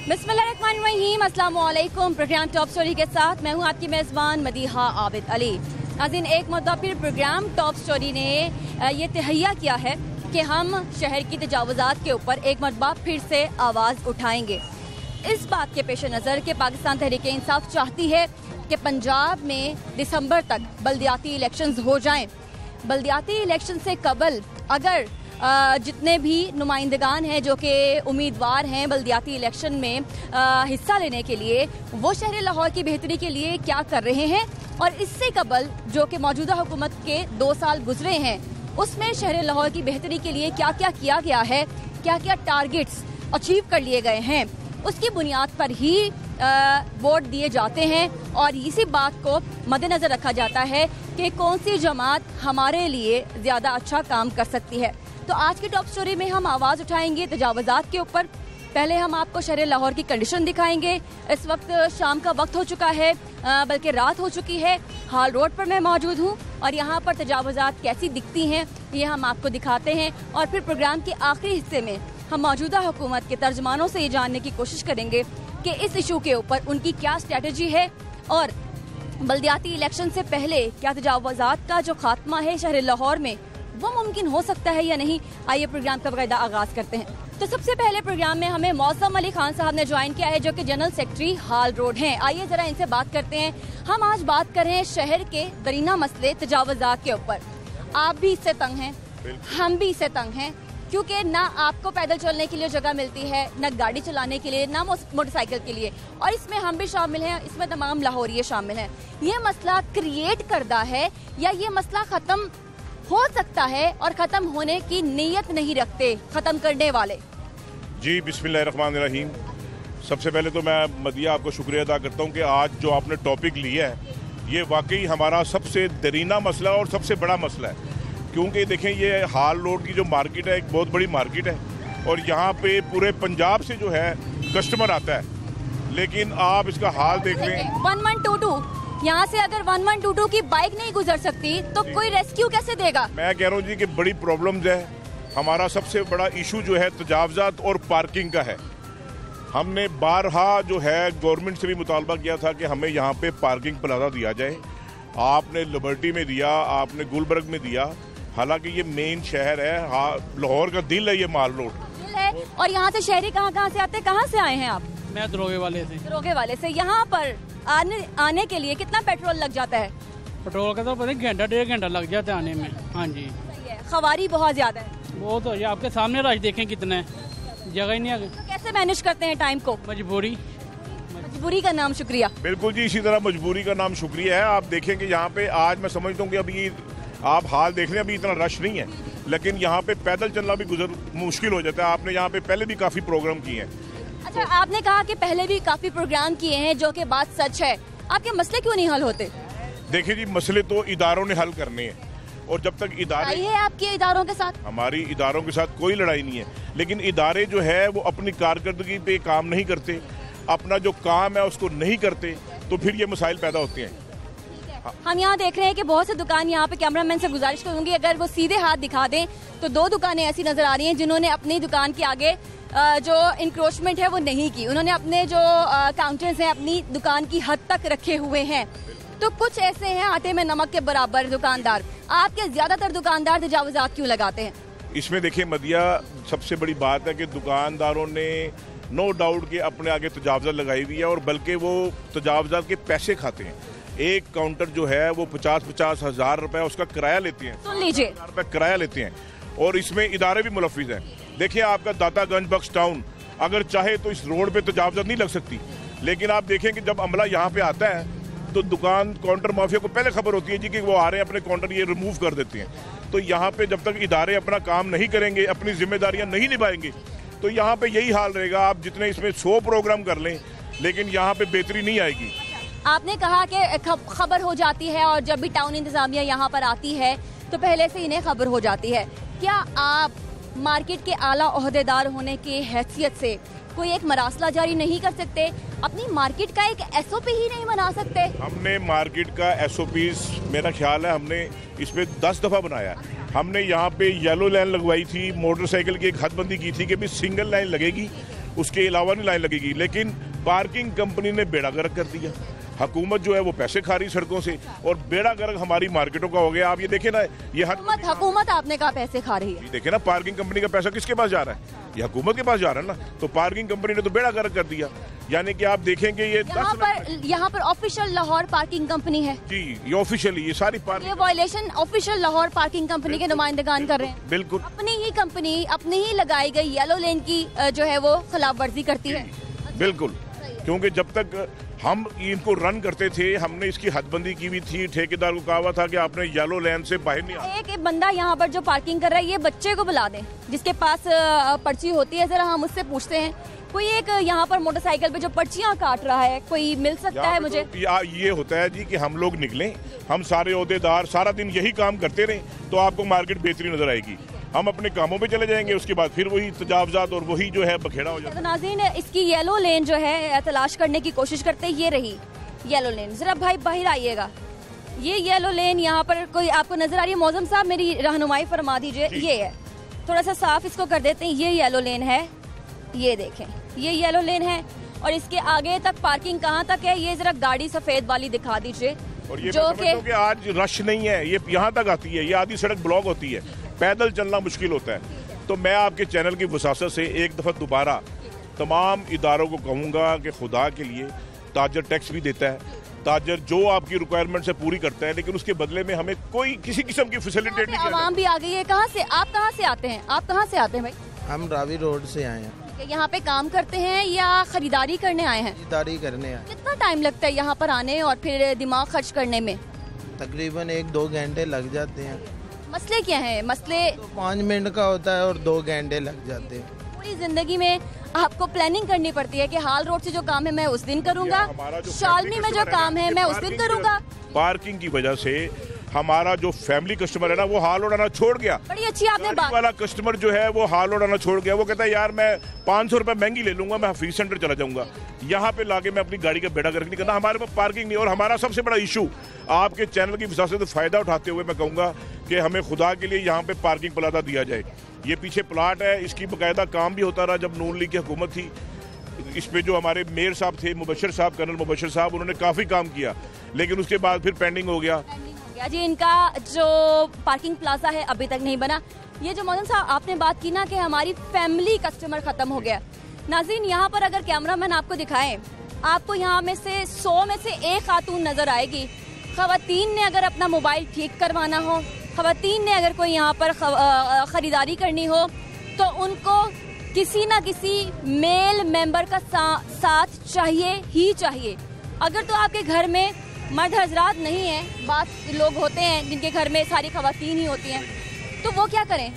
बिस्मिल्लाहिर्रहमानिर्रहीम, अस्सलाम वालेकुम। प्रोग्राम टॉप स्टोरी के साथ मैं हूं आपकी मेज़बान मदीहा आबिद अली। नाज़रीन, एक मरतबा फिर प्रोग्राम टॉप स्टोरी ने ये तहैया किया है कि हम शहर की तजावुज़ात के ऊपर एक मरतबा फिर से आवाज़ उठाएंगे। इस बात के पेश नज़र कि पाकिस्तान तहरीक इंसाफ चाहती है कि पंजाब में दिसंबर तक बल्दियाती इलेक्शंस हो जाएं। बल्दियाती इलेक्शन से कबल अगर जितने भी नुमाइंदगान हैं जो कि उम्मीदवार हैं बल्दियाती इलेक्शन में हिस्सा लेने के लिए, वो शहर लाहौर की बेहतरी के लिए क्या कर रहे हैं, और इससे कबल जो कि मौजूदा हुकूमत के 2 साल गुजरे हैं उसमें शहर लाहौर की बेहतरी के लिए क्या क्या किया गया है, क्या क्या टारगेट्स अचीव कर लिए गए हैं, उसकी बुनियाद पर ही वोट दिए जाते हैं। और इसी बात को मद्देनजर रखा जाता है कि कौन सी जमात हमारे लिए ज़्यादा अच्छा काम कर सकती है। तो आज की टॉप स्टोरी में हम आवाज़ उठाएंगे तजावुज़ात के ऊपर। पहले हम आपको शहर लाहौर की कंडीशन दिखाएंगे। इस वक्त शाम का वक्त हो चुका है, बल्कि रात हो चुकी है। हाल रोड पर मैं मौजूद हूँ और यहाँ पर तजावुज़ात कैसी दिखती हैं ये हम आपको दिखाते हैं। और फिर प्रोग्राम के आखिरी हिस्से में हम मौजूदा हुकूमत के तर्जमानों से ये जानने की कोशिश करेंगे कि इस इशू के ऊपर उनकी क्या स्ट्रेटजी है और बल्दियाती इलेक्शन से पहले क्या तजावुज़ात का जो खात्मा है शहर लाहौर में वो मुमकिन हो सकता है या नहीं। आइए प्रोग्राम का बाकायदा आगाज करते हैं। तो सबसे पहले प्रोग्राम में हमें मौसम अली खान साहब ने ज्वाइन किया है जो कि जनरल सेक्रेटरी हाल रोड हैं। आइए जरा इनसे बात करते हैं। हम आज बात कर रहे हैं शहर के दरीना मसले तजावुज़ात के ऊपर। आप भी इससे तंग हैं, हम भी इससे तंग हैं, क्योंकि ना आपको पैदल चलने के लिए जगह मिलती है, ना गाड़ी चलाने के लिए, ना मोटरसाइकिल के लिए, और इसमें हम भी शामिल हैं, इसमें तमाम लाहौरिये शामिल हैं। ये मसला क्रिएट करदा है या ये मसला ख़त्म हो सकता है और ख़त्म होने की नीयत नहीं रखते ख़त्म करने वाले? जी बिस्मिल्लाहिर्रहमानिर्रहीम। सबसे पहले तो मैं मदिया आपको शुक्रिया अदा करता हूँ कि आज जो आपने टॉपिक लिया है ये वाकई हमारा सबसे दरीना मसला और सबसे बड़ा मसला है। क्योंकि देखें, ये हाल रोड की जो मार्केट है एक बहुत बड़ी मार्केट है और यहाँ पे पूरे पंजाब से जो है कस्टमर आता है, लेकिन आप इसका हाल देख लें। 1122 यहाँ से अगर 1122 की बाइक नहीं गुजर सकती तो कोई रेस्क्यू कैसे देगा? मैं कह रहा हूँ जी कि बड़ी प्रॉब्लम्स है। हमारा सबसे बड़ा इशू जो है तजावुज़ात और पार्किंग का है। हमने बारहा जो है गवर्नमेंट से भी मुतालबा किया था कि हमें यहाँ पे पार्किंग प्लाजा दिया जाए। आपने लिबर्टी में दिया, आपने गुलबर्ग में दिया, हालांकि ये मेन शहर है, लाहौर का दिल है ये माल रोड है। और यहाँ से शहरी कहाँ से आते हैं? कहाँ से आए हैं आप? मैं दरोगे वाले से। दरोगे वाले से। यहाँ पर आने के लिए कितना पेट्रोल लग जाता है? पेट्रोल का तो पता नहीं घंटा 1.5 घंटा लग जाता है आने में। हाँ जी, खवारी बहुत ज्यादा है। वो तो ये आपके सामने रश देखें कितना है, जगह ही नहीं है। तो कैसे मैनेज करते हैं टाइम को? मजबूरी का नाम शुक्रिया। बिल्कुल जी, इसी तरह मजबूरी का नाम शुक्रिया है। आप देखें कि यहाँ पे आज मैं समझता हूँ कि अभी आप हाल देख लें, अभी इतना रश नहीं है, लेकिन यहाँ पे पैदल चलना भी मुश्किल हो जाता है। आपने यहाँ पे पहले भी काफी प्रोग्राम किए हैं। अच्छा, आपने कहा कि पहले भी काफी प्रोग्राम किए हैं, जो कि बात सच है। आपके मसले क्यों नहीं हल होते? देखिए जी, मसले तो इदारों ने हल करने हैं और जब तक इदारे है आपके इदारों के साथ। हमारी इदारों के साथ कोई लड़ाई नहीं है, लेकिन इदारे जो है वो अपनी कारकर्दगी पे काम नहीं करते, अपना जो काम है उसको नहीं करते, तो फिर ये मसाइल पैदा होते हैं। हम यहाँ देख रहे हैं कि बहुत से दुकान, यहाँ पे कैमरामैन से गुजारिश करूंगी अगर वो सीधे हाथ दिखा दें तो 2 दुकानें ऐसी नजर आ रही हैं जिन्होंने अपनी दुकान के आगे जो इंक्रोचमेंट है वो नहीं की। उन्होंने अपने जो काउंटर्स हैं अपनी दुकान की हद तक रखे हुए हैं। तो कुछ ऐसे हैं आटे में नमक के बराबर दुकानदार। आपके ज्यादातर दुकानदार तजावुज़ात क्यों लगाते हैं? इसमें देखिए मदिया, सबसे बड़ी बात है कि दुकानदारों ने नो डाउट के अपने आगे तजावुज़ात लगाई हुई है, और बल्कि वो तजावुज़ात के पैसे खाते हैं। एक काउंटर जो है वो 50-50 हज़ार रुपए उसका किराया लेते हैं। सुन लीजिए, 1000 रुपए किराया लेते हैं, और इसमें इदारे भी मुलफ़िज़ हैं। देखिए, आपका दातागंज बख्श टाउन अगर चाहे तो इस रोड पे तजावुज़ात नहीं लग सकती, लेकिन आप देखें कि जब अमला यहाँ पे आता है तो दुकान काउंटर माफिया को पहले खबर होती है जी कि वो आ रहे हैं, अपने काउंटर ये रिमूव कर देते हैं। तो यहाँ पे जब तक इदारे अपना काम नहीं करेंगे, अपनी जिम्मेदारियां नहीं निभाएंगे, तो यहाँ पे यही हाल रहेगा। आप जितने इसमें 100 प्रोग्राम कर लें, लेकिन यहाँ पे बेहतरी नहीं आएगी। आपने कहा कि खबर हो जाती है और जब भी टाउन इंतजामिया यहाँ पर आती है तो पहले से इन्हें खबर हो जाती है। क्या आप मार्केट के आला ओहदेदार होने की हैसियत से कोई एक मरासला जारी नहीं कर सकते? अपनी मार्केट का एक SOP ही नहीं बना सकते? हमने मार्केट का SOP मेरा ख्याल है हमने इसमें 10 दफा बनाया। हमने यहाँ पे येलो लाइन लगवाई थी, मोटरसाइकिल की एक हदबंदी की थी कि भी सिंगल लाइन लगेगी उसके अलावा नहीं लाइन लगेगी। लेकिन पार्किंग कंपनी ने बेड़ा गर्क कर दिया। हुकूमत जो है वो पैसे खा रही सड़कों से और बेड़ा गर्क हमारी मार्केटों का हो गया। आप ये देखे ना, ये हुकूमत आपने कहा पैसे खा रही है। देखे ना, पार्किंग कंपनी का पैसा किसके पास जा रहा है? ये हुकूमत के पास जा रहा है ना। तो पार्किंग कंपनी ने तो बेड़ा गर्क कर दिया। यानी कि आप देखेंगे ये यहाँ पर ऑफिशियल लाहौर पार्किंग कंपनी है जी, ये ऑफिशियली ये सारी ये violation official Lahore parking company के नुमाइंदगान कर रहे हैं। बिल्कुल अपनी ही कंपनी अपनी ही लगाई गई येलो लेन की जो है वो खिलाफ वर्जी करती है। बिल्कुल, क्योंकि जब तक हम इनको रन करते थे हमने इसकी हदबंदी की हुई थी। ठेकेदार को कहा हुआ था कि आपने येलो लेन से बाहर नहीं आना। एक बंदा यहाँ पर जो पार्किंग कर रहा है, ये बच्चे को बुला दें जिसके पास पर्ची होती है, जरा हम उससे पूछते हैं कोई एक यहाँ पर मोटरसाइकिल पे जो पर्चियाँ काट रहा है कोई मिल सकता है मुझे? ये होता है जी कि हम लोग निकलें, हम सारे ओहदेदार सारा दिन यही काम करते रहे तो आपको मार्केट बेहतरीन नजर आएगी। हम अपने कामों पे चले जाएंगे, उसके बाद फिर वही तजावजात और वही जो है बखेड़ा हो जाता है। तो नाज़रीन, इसकी येलो लेन जो है तलाश करने की कोशिश करते, ये रही येलो लेन। जरा भाई बाहर आइएगा, ये येलो लेन यहाँ पर कोई आपको नजर आ रही है? मौजम साहब मेरी रहनुमाई फरमा दीजिए। ये है, थोड़ा सा साफ इसको कर देते हैं। ये येलो लेन है, ये देखें ये येलो लेन है और इसके आगे तक पार्किंग कहाँ तक है ये जरा गाड़ी सफेद वाली दिखा दीजिए। और ये जो कि आज रश नहीं है, ये यहाँ तक आती है, ये आधी सड़क ब्लॉक होती है, पैदल चलना मुश्किल होता है। तो मैं आपके चैनल की वसासत से एक दफा दोबारा तमाम इदारों को कहूँगा कि खुदा के लिए ताजर टैक्स भी देता है, ताजर जो आपकी रिक्वायरमेंट से पूरी करता है, लेकिन उसके बदले में हमें कोई किसी किस्म की फैसिलिटी नहीं। आवाम भी आ गई है। कहाँ से आप कहाँ से आते हैं? आप कहाँ से आते हैं भाई? हम रावी रोड से आए हैं। यहाँ पे काम करते हैं या खरीदारी करने आए हैं? खरीदारी करने आए। कितना टाइम लगता है यहाँ पर आने और फिर दिमाग खर्च करने में? तकरीबन 1-2 घंटे लग जाते हैं। मसले क्या हैं? मसले तो 5 मिनट का होता है और 2 घंटे लग जाते हैं। पूरी जिंदगी में आपको प्लानिंग करनी पड़ती है कि हाल रोड से जो काम है मैं उस दिन करूंगा, शालनी में जो काम है मैं उस दिन करूंगा। पार्किंग की वजह से हमारा जो फैमिली कस्टमर है ना वो हाल उड़ाना छोड़ गया। बड़ी अच्छी आपने बात वाला कस्टमर जो है वो हाल उड़ाना छोड़ गया। वो कहता है यार मैं 500 रुपए महंगी ले लूंगा, मैं हफीज सेंटर चला जाऊंगा, यहाँ पे लाके मैं अपनी गाड़ी का बेड़ा गर्क नहीं करना। हमारे पास पार्किंग नहीं। और हमारा सबसे बड़ा इशू आपके चैनल की वजह से फायदा उठाते हुए मैं कहूँगा कि हमें खुदा के लिए यहाँ पे पार्किंग प्लाजा दिया जाए। ये पीछे प्लाट है, इसकी बाकायदा काम भी होता रहा जब नून लीग की हुकूमत थी। इस पे जो हमारे मेयर साहब थे मुबशर साहब, कर्नल मुबशर साहब, उन्होंने काफ़ी काम किया, लेकिन उसके बाद फिर पेंडिंग हो गया जी। इनका जो पार्किंग प्लाजा है अभी तक नहीं बना। ये जो मौजूद साहब आपने बात की ना कि हमारी फैमिली कस्टमर खत्म हो गया। नाज़रीन, यहाँ पर अगर कैमरामैन आपको दिखाएं, आपको यहाँ में से 100 में से 1 खातून नजर आएगी। खवातीन ने अगर अपना मोबाइल ठीक करवाना हो, खवातीन ने अगर कोई यहाँ पर खरीदारी करनी हो तो उनको किसी ना किसी मेल मेंबर का साथ चाहिए ही चाहिए। अगर तो आपके घर में मर्द हजरात नहीं है, बात लोग होते हैं जिनके घर में सारी खवातीन ही होती हैं, तो वो क्या करें?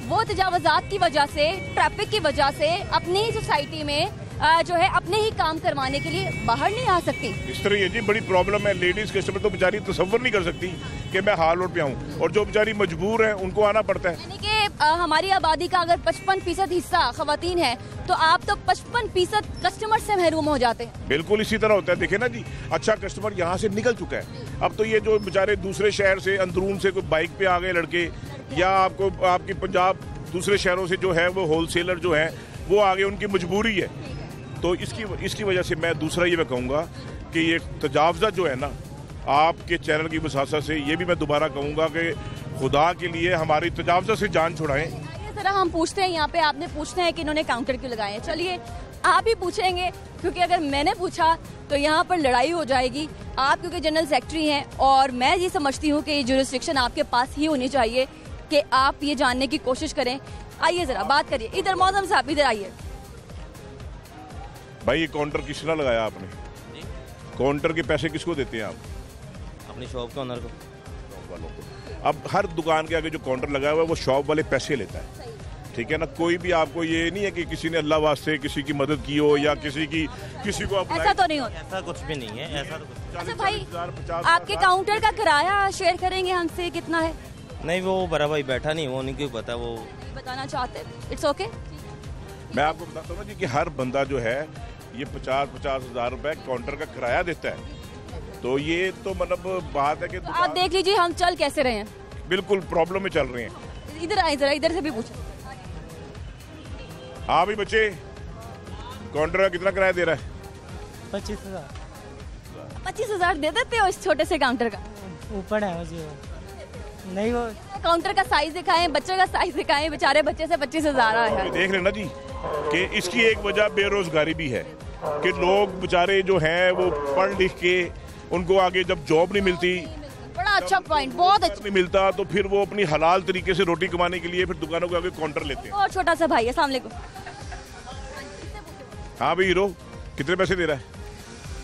वो तजावजात की वजह से, ट्रैफिक की वजह से अपनी ही सोसाइटी में जो है अपने ही काम करवाने के लिए बाहर नहीं आ सकती। इस तरह ये जी बड़ी प्रॉब्लम है। लेडीज कस्टमर तो बेचारी तसव्वुर नहीं कर सकती कि मैं हाल रोड पे आऊँ, और जो बेचारी मजबूर है उनको आना पड़ता है। यानी कि हमारी आबादी का अगर 55% हिस्सा खवातीन है तो आप तो 55% कस्टमर से महरूम हो जाते हैं। बिल्कुल इसी तरह होता है। देखे ना जी, अच्छा कस्टमर यहाँ से निकल चुका है। अब तो ये जो बेचारे दूसरे शहर से अंदरून से कोई बाइक पे आ गए लड़के, या आपको आपकी पंजाब दूसरे शहरों से जो है वो होलसेलर जो है वो आ गए, उनकी मजबूरी है। तो इसकी वजह से मैं दूसरा ये मैं कहूँगा कि ये तजावजा जो है ना, आपके चैनल की वसासत से ये भी मैं दोबारा कहूँगा कि खुदा के लिए हमारी तजावजा से जान छुड़ाएं। जरा हम पूछते हैं, यहाँ पे आपने पूछना है कि इन्होंने काउंटर क्यों लगाए हैं। चलिए आप ही पूछेंगे, क्योंकि अगर मैंने पूछा तो यहाँ पर लड़ाई हो जाएगी। आप क्योंकि जनरल सेक्रेटरी हैं और मैं ये समझती हूँ कि ये जुरिस्डिक्शन आपके पास ही होनी चाहिए कि आप ये जानने की कोशिश करें। आइए जरा बात करिए। इधर मौजम साहब इधर आइए। भाई ये काउंटर किसने लगाया आपने? काउंटर के पैसे किसको देते हैं आप? अपनी शॉप के ओनर को, शॉप वालों को। अब हर दुकान के आगे जो काउंटर लगा हुआ है वो शॉप वाले पैसे लेता है, ठीक है ना। कोई भी आपको ये नहीं है कि किसी ने अल्लाह वास्ते किसी की मदद की हो या किसी को ऐसा तो नहीं होता। ऐसा कुछ भी नहीं है। ऐसा तो कुछ। अच्छा भाई, आपके काउंटर का किराया शेयर करेंगे हमसे, कितना है? नहीं, वो बड़ा भाई बैठा नहीं, वो उन्हीं को पता, वो बताना चाहते। It's okay. मैं आपको बताता हूँ जी कि हर बंदा जो है ये 50-50 हज़ार रुपए काउंटर का किराया देता है। तो ये तो मतलब बात है कि तो आप देख लीजिए हम चल कैसे रहे हैं। बिल्कुल प्रॉब्लम में चल रहे हैं। इधर आए जरा, इधर से भी पूछो। हाँ भाई बच्चे, काउंटर का कितना किराया दे रहा है? 25,000 25,000 दे देते हो इस छोटे से काउंटर का? ऊपर है जी नहीं वो काउंटर का साइज दिखाएं, बच्चे का साइज दिखाएं, बेचारे बच्चे से 25,000 आया है। देख लेना जी कि इसकी एक वजह बेरोजगारी भी है कि लोग बेचारे जो हैं वो पढ़ लिख के उनको आगे जब जॉब नहीं मिलती, बड़ा अच्छा पॉइंट, बहुत अच्छा। नहीं मिलता तो फिर वो अपनी हलाल तरीके से रोटी कमाने के लिए फिर दुकानों के आगे काउंटर लेते हैं। और छोटा सा भाई है, अस्सलाम वालेकुम। हाँ भाई हीरो, कितने पैसे दे रहा है?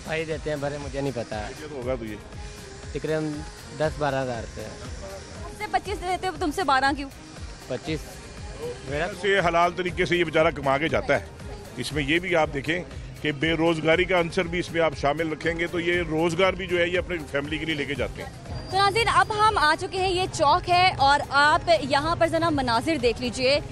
भाई देते हैं भरे, मुझे नहीं पता है। तो होगा तुझे तकरीबन 10-12 हज़ार रुपये। मुझसे 25 देते हो, तुमसे 12 क्यों? 25 मेरा से हलाल तरीके से ये बेचारा कमा के जाता है। इसमें ये भी आप देखें कि बेरोजगारी का आंसर भी इसमें आप शामिल रखेंगे तो ये रोजगार भी जो है ये अपने फैमिली के लिए लेके जाते हैं। तो नाज़रीन, अब हम आ चुके हैं, ये चौक है और आप यहाँ पर ज़रा मनाजिर देख लीजिए।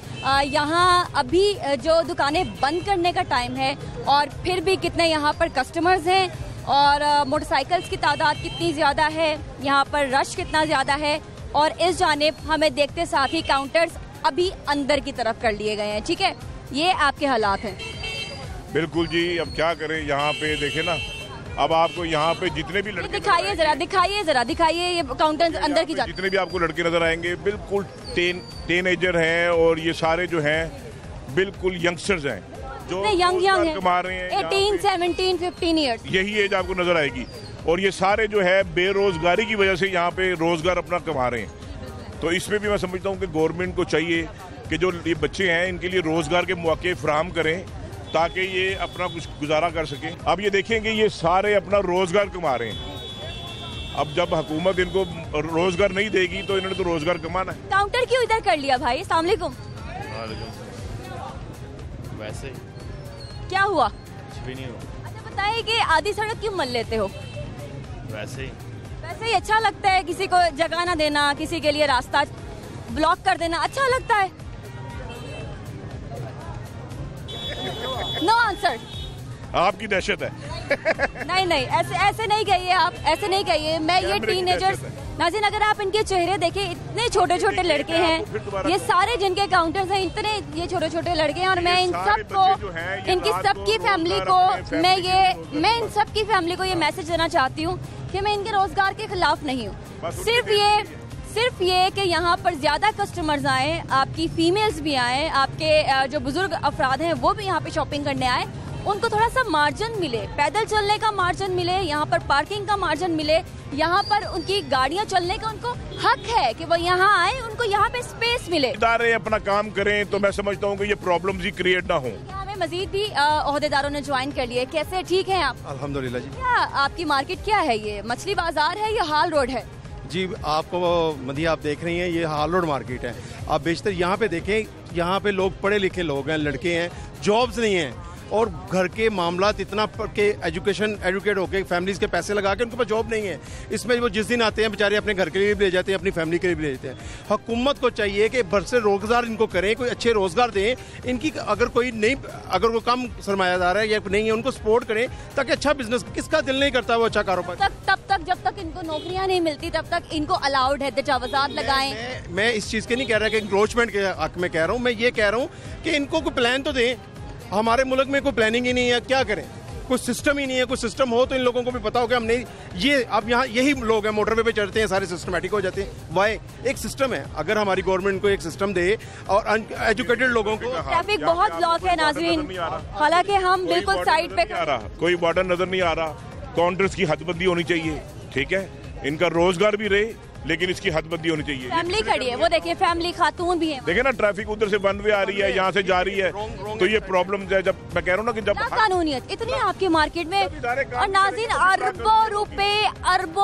यहाँ अभी जो दुकानें बंद करने का टाइम है और फिर भी कितने यहाँ पर कस्टमर्स हैं और मोटरसाइकिल्स की तादाद कितनी ज़्यादा है, यहाँ पर रश कितना ज़्यादा है और इस जानिब हमें देखते साथ ही काउंटर्स अभी अंदर की तरफ कर लिए गए हैं। ठीक है, ये आपके हालात हैं। बिल्कुल जी, अब क्या करें, यहाँ पे देखे ना, अब आपको यहाँ पे जितने भी लड़के दिखाइए दिखाइए ये काउंटर अंदर की जितने भी आपको लड़के नजर आएंगे बिल्कुल टीनेजर हैं और ये सारे जो हैं बिल्कुल यंगस्टर्स हैं जो यंग हैं, कमा रहे हैं 18, 17, 15 ईयर्स, यही एज आपको नजर आएगी। और ये सारे जो है बेरोजगारी की वजह से यहाँ पे रोजगार अपना कमा रहे हैं। तो इसमें भी मैं समझता हूँ कि गवर्नमेंट को चाहिए कि जो ये बच्चे हैं इनके लिए रोजगार के मौके फराहम करें ताकि ये अपना कुछ गुजारा कर सकें। अब ये देखेंगे ये सारे अपना रोजगार कमा रहे हैं। अब जब हुकूमत इनको रोजगार नहीं देगी तो इन्होंने तो रोजगार कमाना है। काउंटर क्यों इधर कर लिया भाई? अस्सलाम वालेकुम। वैसे क्या हुआ? कुछ भी नहीं हुआ। अच्छा बताइए कि आधी सड़क क्यों मल लेते हो? वैसे ही अच्छा लगता है किसी को जगह ना देना, किसी के लिए रास्ता ब्लॉक कर देना अच्छा लगता है? No answer. आपकी दहशत है। नहीं ऐसे नहीं कहिए आप, ऐसे नहीं कहिए। मैं ये टीनेजर्स नाज़रीन, अगर आप इनके चेहरे देखें, इतने छोटे छोटे लड़के हैं, ये सारे जिनके काउंटर्स हैं इतने ये छोटे छोटे लड़के हैं और मैं इन सबको, इनकी सबकी फैमिली को मैं इन सबकी फैमिली को ये मैसेज देना चाहती हूँ कि मैं इनके रोजगार के खिलाफ नहीं हूँ। सिर्फ ये कि यहाँ पर ज्यादा कस्टमर्स आए, आपकी फीमेल्स भी आए, आपके जो बुजुर्ग अफराद हैं वो भी यहाँ पे शॉपिंग करने आए, उनको थोड़ा सा मार्जिन मिले, पैदल चलने का मार्जिन मिले, यहाँ पर पार्किंग का मार्जिन मिले, यहाँ पर उनकी गाड़ियाँ चलने का उनको हक है कि वो यहाँ आए, उनको यहाँ पे स्पेस मिले। इदारे अपना काम करें तो मैं समझता हूँ कि ये प्रॉब्लम्स ही क्रिएट ना हो। हमें मजीद भी ओहदेदारों ने ज्वाइन कर लिए। कैसे, ठीक है आप? अल्हम्दुलिल्लाह जी। क्या आपकी मार्केट क्या है? ये मछली बाजार है या हाल रोड है? जी आपको मदिया आप देख रही हैं, ये हाल रोड मार्केट है। आप बेशतर यहाँ पे देखें, यहाँ पे लोग पढ़े लिखे लोग हैं, लड़के हैं, जॉब्स नहीं हैं और घर के मामलात इतना के एजुकेट होके फैमिलीज के पैसे लगा के उनके पास जॉब नहीं है। इसमें वो जिस दिन आते हैं बेचारे अपने घर के लिए भी ले जाते हैं, अपनी फैमिली के लिए भी ले जाते हैं। हुकूमत को चाहिए कि भर से रोजगार इनको करें, कोई अच्छे रोजगार दें इनकी। अगर कोई कम सरमायादार है या नहीं है उनको सपोर्ट करें ताकि अच्छा बिजनेस, किसका दिल नहीं करता वो अच्छा कारोबार। तब तक जब तक इनको नौकरियां नहीं मिलती तब तक इनको अलाउड है तजावुज़ात लगाएं। मैं इस चीज़ के नहीं कह रहा कि इंक्रोचमेंट के हक में कह रहा हूँ, मैं ये कह रहा हूँ कि इनको कोई प्लान तो दें। हमारे मुल्क में कोई प्लानिंग ही नहीं है, क्या करें? कुछ सिस्टम ही नहीं है। कुछ सिस्टम हो तो इन लोगों को भी पता हो कि हम नहीं, ये अब यहाँ यही लोग हैं मोटरवे पे चढ़ते हैं, सारे सिस्टमेटिक हो जाते हैं। वाई एक सिस्टम है, अगर हमारी गवर्नमेंट को एक सिस्टम दे और एजुकेटेड लोगों को। ट्रैफिक बहुत ब्लॉक है नाज़रीन, हालांकि हम बिल्कुल साइड पे कोई बॉर्डर नजर नहीं आ रहा। काउंटर्स की हदबंदी होनी चाहिए, ठीक है, इनका रोजगार भी रहे लेकिन इसकी हदबंदी होनी चाहिए। फैमिली खड़ी है, वो देखिए फैमिली खातून भी है। देखिए ना ट्रैफिक उधर से वन वे आ रही है, यहाँ से जा रही है, तो ये प्रॉब्लम है। जब मैं कह रहा हूँ ना कि जब कानूनियत इतनी आपकी मार्केट में, और नाज़रीन अरबों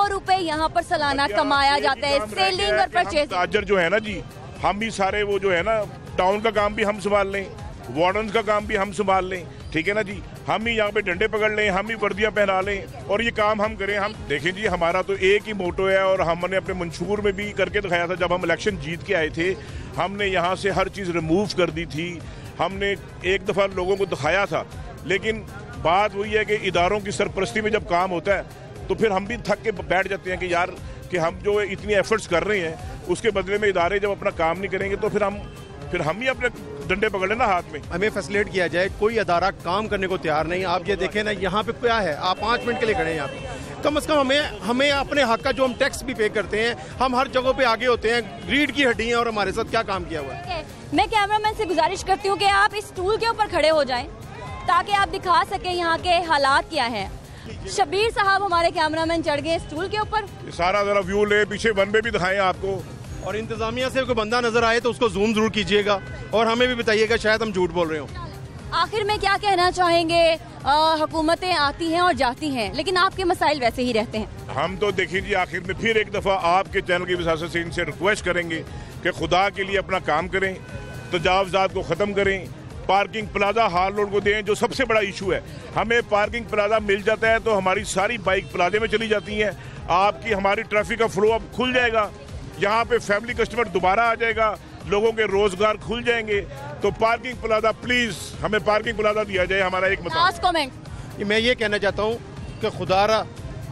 रुपए यहाँ पर सालाना कमाया जाता है सेलिंग और परचेजिंग। ताजर जो है ना जी, हम ही सारे वो जो है ना टाउन का काम भी हम संभाल लें, वार्डन का काम भी हम संभाल लें, ठीक है ना जी, हम ही यहाँ पे डंडे पकड़ लें, हम ही वर्दियाँ पहना लें और ये काम हम करें। हम देखें जी, हमारा तो एक ही मोटो है और हमने अपने मंशूर में भी करके दिखाया था। जब हम इलेक्शन जीत के आए थे हमने यहाँ से हर चीज़ रिमूव कर दी थी। हमने एक दफ़ा लोगों को दिखाया था, लेकिन बात वही है कि इदारों की सरपरस्ती में जब काम होता है तो फिर हम भी थक के बैठ जाते हैं कि यार कि हम जो इतनी एफर्ट्स कर रहे हैं उसके बदले में इदारे जब अपना काम नहीं करेंगे तो फिर हम फिर हम ही अपने डंडे पकड़ लेना हाथ में। हमें फैसिलिटेट किया जाए, कोई अदारा काम करने को तैयार नहीं। आप ये देखें ना, यहाँ पे क्या है, आप 5 मिनट के लिए खड़े हैं यहाँ पे, कम से कम हमें अपने हक का जो हम टैक्स भी पे करते हैं, हम हर जगह पे आगे होते हैं, रीढ़ की हड्डी हैं, और हमारे साथ क्या काम किया हुआ है। मैं कैमरामैन से गुजारिश करती हूँ कि आप इस स्टूल के ऊपर खड़े हो जाएं ताकि आप दिखा सकें यहाँ के हालात क्या हैं। शबीर साहब हमारे कैमरामैन चढ़ गए स्टूल के ऊपर। सारा जरा व्यू ले, पीछे वन वे भी दिखाएं आपको। और इंतजामिया से कोई बंदा नजर आए तो उसको जूम जरूर कीजिएगा और हमें भी बताइएगा, शायद हम झूठ बोल रहे हो। आखिर में क्या कहना चाहेंगे? हुकूमतें आती हैं और जाती हैं, लेकिन आपके मसाइल वैसे ही रहते हैं। हम तो देखिए जी, आखिर में फिर एक दफा आपके चैनल की वजह से इनसे रिक्वेस्ट करेंगे कि खुदा के लिए अपना काम करें, तजावजात को खत्म करें, पार्किंग प्लाजा हाल रोड को दें, जो सबसे बड़ा इशू है। हमें पार्किंग प्लाजा मिल जाता है तो हमारी सारी बाइक प्लाजे में चली जाती हैं, आपकी हमारी ट्रैफिक का फ्लो अब खुल जाएगा, यहाँ पे फैमिली कस्टमर दोबारा आ जाएगा, लोगों के रोजगार खुल जाएंगे। तो पार्किंग प्लाजा प्लीज हमें पार्किंग प्लाजा दिया जाए। हमारा एक लास्ट कमेंट, मैं ये कहना चाहता हूँ कि खुदारा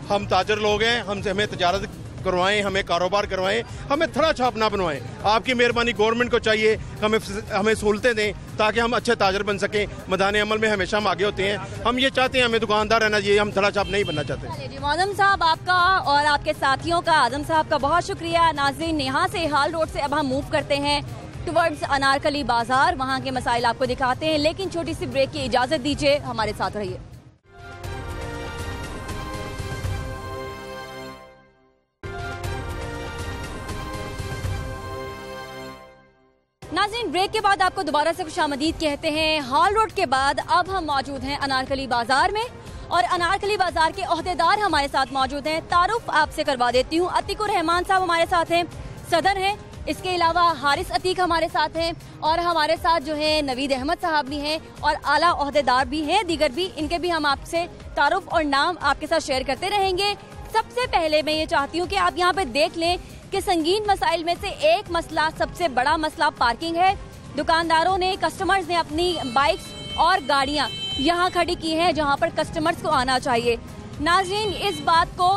हम ताजर लोग हैं, हमसे हमें तजारत करवाएं, हमें कारोबार करवाएं, हमें थोड़ा छाप ना बनवाएं। आपकी मेहरबानी गवर्नमेंट को चाहिए, हमें सहूलतें दें ताकि हम अच्छे ताजर बन सकें। मैदान अमल में हमेशा हम आगे होते हैं, हम ये चाहते हैं, हमें दुकानदार रहना चाहिए, हम थोड़ा छाप नहीं बनना चाहते। आजम साहब आपका और आपके साथियों का, आजम साहब का बहुत शुक्रिया। नाज़रीन, यहाँ से हाल रोड से अब हम मूव करते हैं टुवर्ड्स अनारकली बाजार, वहाँ के मसाइल आपको दिखाते हैं, लेकिन छोटी सी ब्रेक की इजाजत दीजिए, हमारे साथ रहिए। नाज़रीन, ब्रेक के बाद आपको दोबारा से खुशामदीद कहते हैं। हाल रोड के बाद अब हम मौजूद हैं अनारकली बाजार में, और अनारकली बाजार के ओहदेदार हमारे साथ मौजूद हैं। तारुफ आपसे करवा देती हूँ। अतीकुर रहमान साहब हमारे साथ हैं, सदर हैं। इसके अलावा हारिस अतीक हमारे साथ हैं, और हमारे साथ जो है नवीद अहमद साहब भी हैं, और आला ओहदेदार भी हैं, दीगर भी। इनके भी हम आपसे तारुफ और नाम आपके साथ शेयर करते रहेंगे। सबसे पहले मैं ये चाहती हूँ कि आप यहाँ पे देख लें कि संगीन मसाइल में से एक मसला, सबसे बड़ा मसला पार्किंग है। दुकानदारों ने, कस्टमर्स ने अपनी बाइक्स और गाड़ियाँ यहाँ खड़ी की हैं जहाँ पर कस्टमर्स को आना चाहिए। नाज़रीन, इस बात को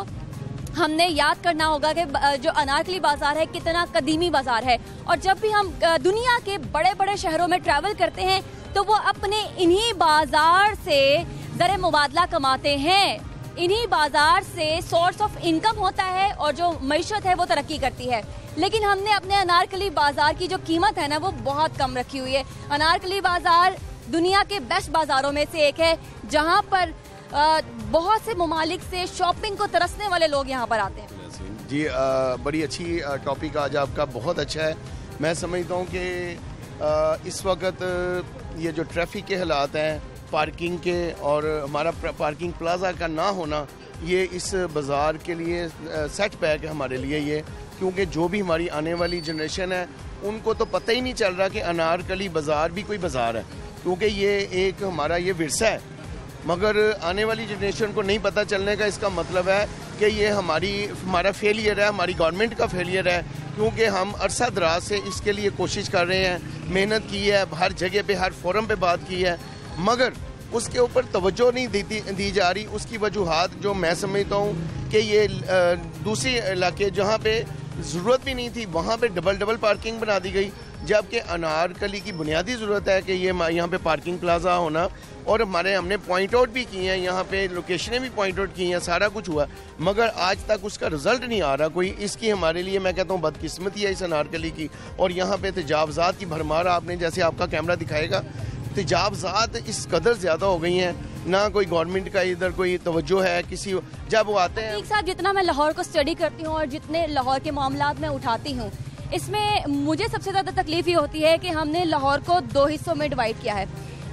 हमने याद करना होगा कि जो अनारकली बाजार है कितना कदीमी बाजार है, और जब भी हम दुनिया के बड़े बड़े शहरों में ट्रैवल करते हैं तो वो अपने इन्हीं बाजार से ज़र मुबादला कमाते हैं, इन्हीं बाजार से सोर्स ऑफ इनकम होता है, और जो मईशत है वो तरक्की करती है। लेकिन हमने अपने अनारकली बाजार की जो कीमत है ना, वो बहुत कम रखी हुई है। अनारकली बाजार दुनिया के बेस्ट बाजारों में से एक है, जहाँ पर बहुत से ममालिक से शॉपिंग को तरसने वाले लोग यहाँ पर आते हैं। जी, बड़ी अच्छी टॉपिक आज आपका, बहुत अच्छा है। मैं समझता हूँ कि इस वक्त ये जो ट्रैफिक के हालात हैं, पार्किंग के, और हमारा पार्किंग प्लाजा का ना होना, ये इस बाज़ार के लिए सेट बैक है हमारे लिए ये, क्योंकि जो भी हमारी आने वाली जनरेशन है उनको तो पता ही नहीं चल रहा कि अनारकली बाज़ार भी कोई बाज़ार है, क्योंकि ये एक हमारा ये विरसा है। मगर आने वाली जनरेशन को नहीं पता चलने का इसका मतलब है कि ये हमारा फेलियर है, हमारी गवर्नमेंट का फेलियर है, क्योंकि हम अरसा दराज से इसके लिए कोशिश कर रहे हैं, मेहनत की है, हर जगह पे, हर फोरम पे बात की है, मगर उसके ऊपर तवज्जो नहीं दी जा रही। उसकी वजूहात जो मैं समझता हूँ कि ये दूसरे इलाके जहाँ पे ज़रूरत भी नहीं थी वहाँ पे डबल पार्किंग बना दी गई, जबकि अनारकली की बुनियादी ज़रूरत है कि ये यहाँ पे पार्किंग प्लाजा होना। और हमने पॉइंट आउट भी किए हैं, यहाँ पे लोकेशनें भी पॉइंट आउट की हैं, सारा कुछ हुआ, मगर आज तक उसका रिजल्ट नहीं आ रहा कोई। इसकी हमारे लिए मैं कहता हूँ बदकिस्मती है इस अनारकली की। और यहाँ पे तजावज़ात की भरमार, आपने जैसे आपका कैमरा दिखाएगा, तजावज़ात इस कदर ज़्यादा हो गई हैं, ना कोई गवर्नमेंट का इधर कोई तवज्जो है किसी, जब वो आते हैं। एक साथ जितना मैं लाहौर को स्टडी करती हूँ और जितने लाहौर के मामलात में उठाती हूँ, इसमें मुझे सबसे ज़्यादा तकलीफ ये होती है कि हमने लाहौर को 2 हिस्सों में डिवाइड किया है।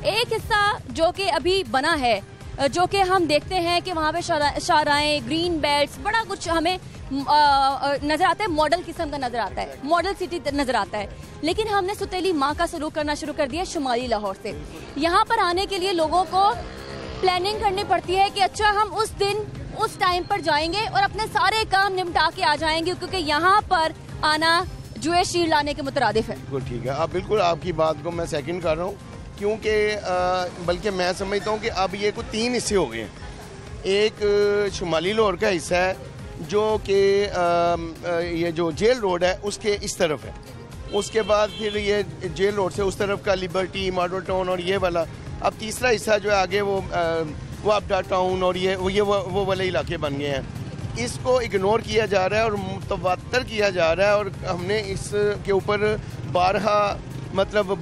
एक हिस्सा जो कि अभी बना है, जो कि हम देखते हैं कि वहाँ पे शाहराएं, ग्रीन बेल्ट्स, बड़ा कुछ हमें नज़र आता है, मॉडल किस्म का नज़र आता है, मॉडल सिटी नज़र आता है। लेकिन हमने सुतेली माँ का सलूक करना शुरू कर दिया शुमाली लाहौर से। यहाँ पर आने के लिए लोगों को प्लानिंग करनी पड़ती है कि अच्छा हम उस दिन उस टाइम पर जाएंगे और अपने सारे काम निपटा के आ जाएंगे, क्योंकि यहाँ पर आना जुए शीर लाने के मुतरादिफ है। बिल्कुल ठीक है, आप बिल्कुल आपकी बात को मैं सेकंड कर रहा हूँ, क्योंकि बल्कि मैं समझता हूँ कि अब ये कुछ 3 हिस्से हो गए हैं। एक शुमाली लाहौर का हिस्सा है जो कि ये जो जेल रोड है उसके इस तरफ है, उसके बाद फिर ये जेल रोड से उस तरफ का लिबर्टी, मॉडल टाउन और ये वाला। अब तीसरा हिस्सा जो है आगे वो अपडा टाउन और वो वाले इलाके बन गए हैं। इसको इग्नोर किया जा रहा है और मुतवातर किया जा रहा है, और हमने इसके ऊपर बारहा मतलब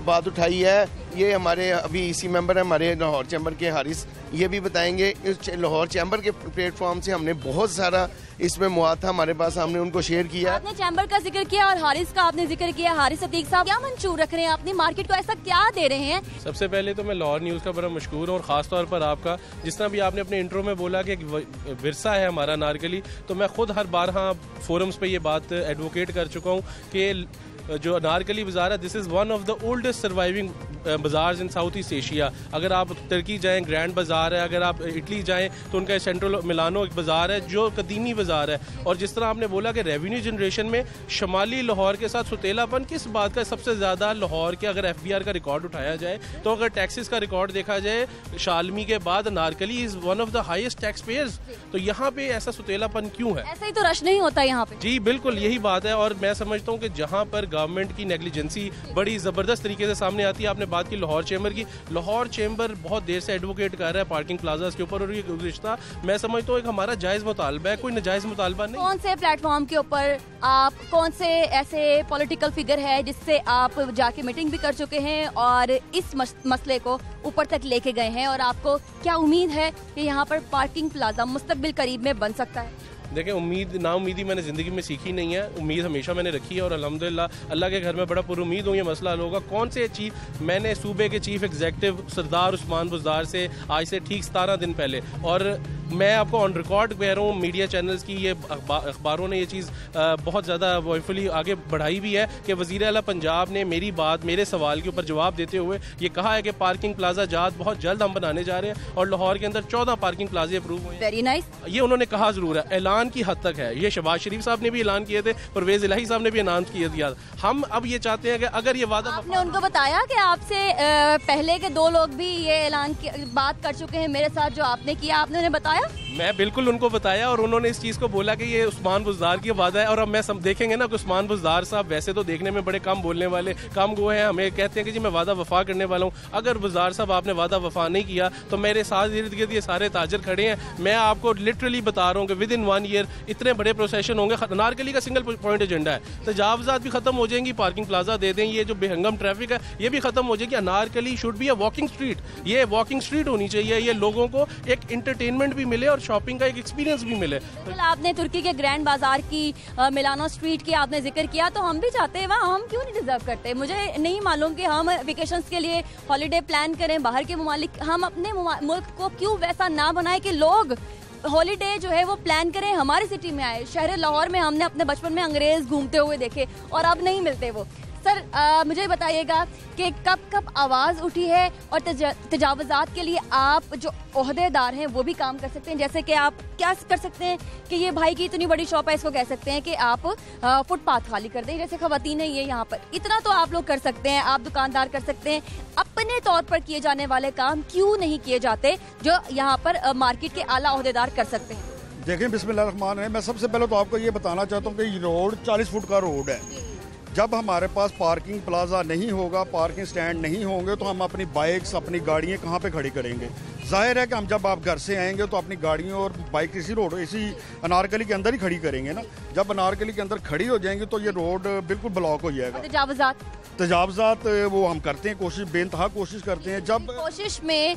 बात उठाई है। ये हमारे अभी इसी मेंबर है हमारे लाहौर चैम्बर के हारिस, ये भी बताएंगे। इस लाहौर चैम्बर के प्लेटफॉर्म से हमने बहुत सारा इसमें मवाद था हमारे पास, हमने उनको शेयर किया। आपने चैम्बर का जिक्र किया और हारिस का आपने जिक्र किया। हारिस अतीक साहब, क्या मंशूर रख रहे हैं अपनी मार्केट को, ऐसा क्या दे रहे हैं? सबसे पहले तो मैं लाहौर न्यूज़ का बड़ा मशकूर हूँ, और ख़ास तौर पर आपका, जिस तरह भी आपने अपने इंट्रो में बोला कि विरसा है हमारा अनारकली, तो मैं खुद हर बार फोरम्स पे ये बात एडवोकेट कर चुका हूँ कि जो अनारकली बाज़ार है, this is one of the oldest surviving बाज़ार इन साउथ ईस्ट एशिया। अगर आप तुर्की जाएं, ग्रैंड बाज़ार है, अगर आप इटली जाएं तो उनका सेंट्रल मिलानो एक बाज़ार है जो कदीमी बाज़ार है। और जिस तरह आपने बोला कि रेवेन्यू जनरेशन में शमाली लाहौर के साथ सुतेलापन किस बात का सबसे ज़्यादा, लाहौर के अगर FBR का रिकॉर्ड उठाया जाए तो अगर टैक्सेस का रिकॉर्ड देखा जाए, शालमी के बाद Anarkali is one of the highest tax payers. तो यहाँ पे ऐसा सुतेलापन क्यों है? ऐसा ही तो रश नहीं होता यहाँ पे। जी बिल्कुल यही बात है, और मैं समझता हूँ कि जहाँ पर गवर्नमेंट की नेग्लिजेंसी बड़ी ज़बरदस्त तरीके से सामने आती है। आपने बात की लाहौर चैम्बर की, लाहौर चैम्बर बहुत देर से एडवोकेट कर रहा है पार्किंग प्लाजास के ऊपर, और ये गुज़िश्ता मैं समझता हूँ एक हमारा जायज़ मुतालबा है, कोई नाजायज़ मुतालबा नहीं। कौन से प्लेटफॉर्म के ऊपर आप, कौन से ऐसे पॉलिटिकल फिगर है जिससे आप जाके मीटिंग भी कर चुके हैं और इस मसले को ऊपर तक लेके गए हैं, और आपको क्या उम्मीद है कि यहाँ पर पार्किंग प्लाजा मुस्तकबिल करीब में बन सकता है? देखिए, उम्मीद नाउम्मीदी मैंने ज़िंदगी में सीखी नहीं है, उम्मीद हमेशा मैंने रखी है, और अल्हम्दुलिल्लाह अल्लाह के घर में बड़ा पुरुम्मीद हूँ ये मसला हल होगा। कौन से मैंने सूबे के चीफ एग्जीक्यूटिव सरदार उस्मान बुज़दार से आज से ठीक 17 दिन पहले, और मैं आपको ऑन रिकॉर्ड कह रहा हूँ, मीडिया चैनल्स की ये अखबारों ने ये चीज़ बहुत ज़्यादा वॉयफुली आगे बढ़ाई भी है कि वज़ीर आला पंजाब ने मेरी बात, मेरे सवाल के ऊपर जवाब देते हुए ये कहा है कि पार्किंग प्लाजा जात बहुत जल्द हम बनाने जा रहे हैं, और लाहौर के अंदर 14 पार्किंग प्लाजे अप्रूव हुए हैं। Very nice. ये उन्होंने कहा ज़रूर है, ऐलान की हद तक है। ये शहबाज शरीफ साहब ने भी ऐलान किए थे, परवेज इलाही साहब ने भी अनाउंस किया दिया। हम अब ये चाहते हैं कि अगर ये वादा, आपने उनको बताया कि आपसे पहले के 2 लोग भी ये ऐलान की बात कर चुके हैं मेरे साथ, जो आपने किया, आपने उन्हें बताया? मैं बिल्कुल उनको बताया, और उन्होंने इस चीज़ को बोला कि ये उस्मान बुज़दार की वादा है। और अब मैं सब देखेंगे ना कि उस्मान बुज़दार साहब वैसे तो देखने में बड़े कम बोलने वाले, कम गो हैं, हमें कहते हैं कि जी मैं वादा वफा करने वाला हूँ। अगर बुज़दार साहब आपने वादा वफा नहीं किया तो मेरे साथ इर्द गिर्द ये सारे ताजर खड़े हैं, मैं आपको लिटरली बता रहा हूँ कि विद इन 1 ईयर इतने बड़े प्रोसेशन होंगे। अनारकली का सिंगल पॉइंट एजेंडा है, तजावजात भी खत्म हो जाएंगी, पार्किंग प्लाजा दे दें, ये जो बेहंगम ट्रैफिक है ये भी खत्म हो जाएगी। Anarkali should be a walking street, ये वॉकिंग स्ट्रीट होनी चाहिए, ये लोगों को एक इंटरटेनमेंट भी मिले और शॉपिंग का एक एक्सपीरियंस भी मिले। आपने तुर्की के ग्रैंड बाजार की, मिलानो स्ट्रीट की आपने जिक्र किया, तो हम भी चाहते हैं वहाँ, हम क्यों नहीं डिजर्व करते? मुझे नहीं मालूम कि हम वेकेशंस के लिए हॉलिडे प्लान करें बाहर के ममालिक, हम अपने मुल्क को क्यों वैसा ना बनाए कि लोग हॉलीडे जो है वो प्लान करें, हमारी सिटी में आए। शहर लाहौर में हमने अपने बचपन में अंग्रेज घूमते हुए देखे और अब नहीं मिलते वो। सर मुझे बताइएगा कि कब कब आवाज़ उठी है और तजावज़ात के लिए आप जो ओहदेदार हैं वो भी काम कर सकते हैं? जैसे कि आप क्या कर सकते हैं कि ये भाई की इतनी बड़ी शॉप है, इसको कह सकते हैं कि आप फुटपाथ खाली कर दें, जैसे खवातीन है ये यहाँ पर, इतना तो आप लोग कर सकते हैं, आप दुकानदार कर सकते हैं। अपने तौर पर किए जाने वाले काम क्यों नहीं किए जाते जो यहाँ पर मार्केट के आला ओहदेदार कर सकते हैं? देखें, बिस्मिल्लाह रहमान रहीम, मैं सबसे पहले तो आपको ये बताना चाहता हूँ कि ये रोड 40 फुट का रोड है। जब हमारे पास पार्किंग प्लाजा नहीं होगा, पार्किंग स्टैंड नहीं होंगे, तो हम अपनी बाइक्स, अपनी गाड़ियाँ कहाँ पे खड़ी करेंगे? जाहिर है कि हम जब आप घर से आएंगे तो अपनी गाड़ियों और बाइक इसी रोड, इसी अनारकली के अंदर ही खड़ी करेंगे ना। जब अनारकली के अंदर खड़ी हो जाएंगी तो ये रोड बिल्कुल ब्लॉक हो जाएगा। तजावजात वो हम करते हैं, कोशिश बेइंतहा कोशिश करते हैं। जब कोशिश में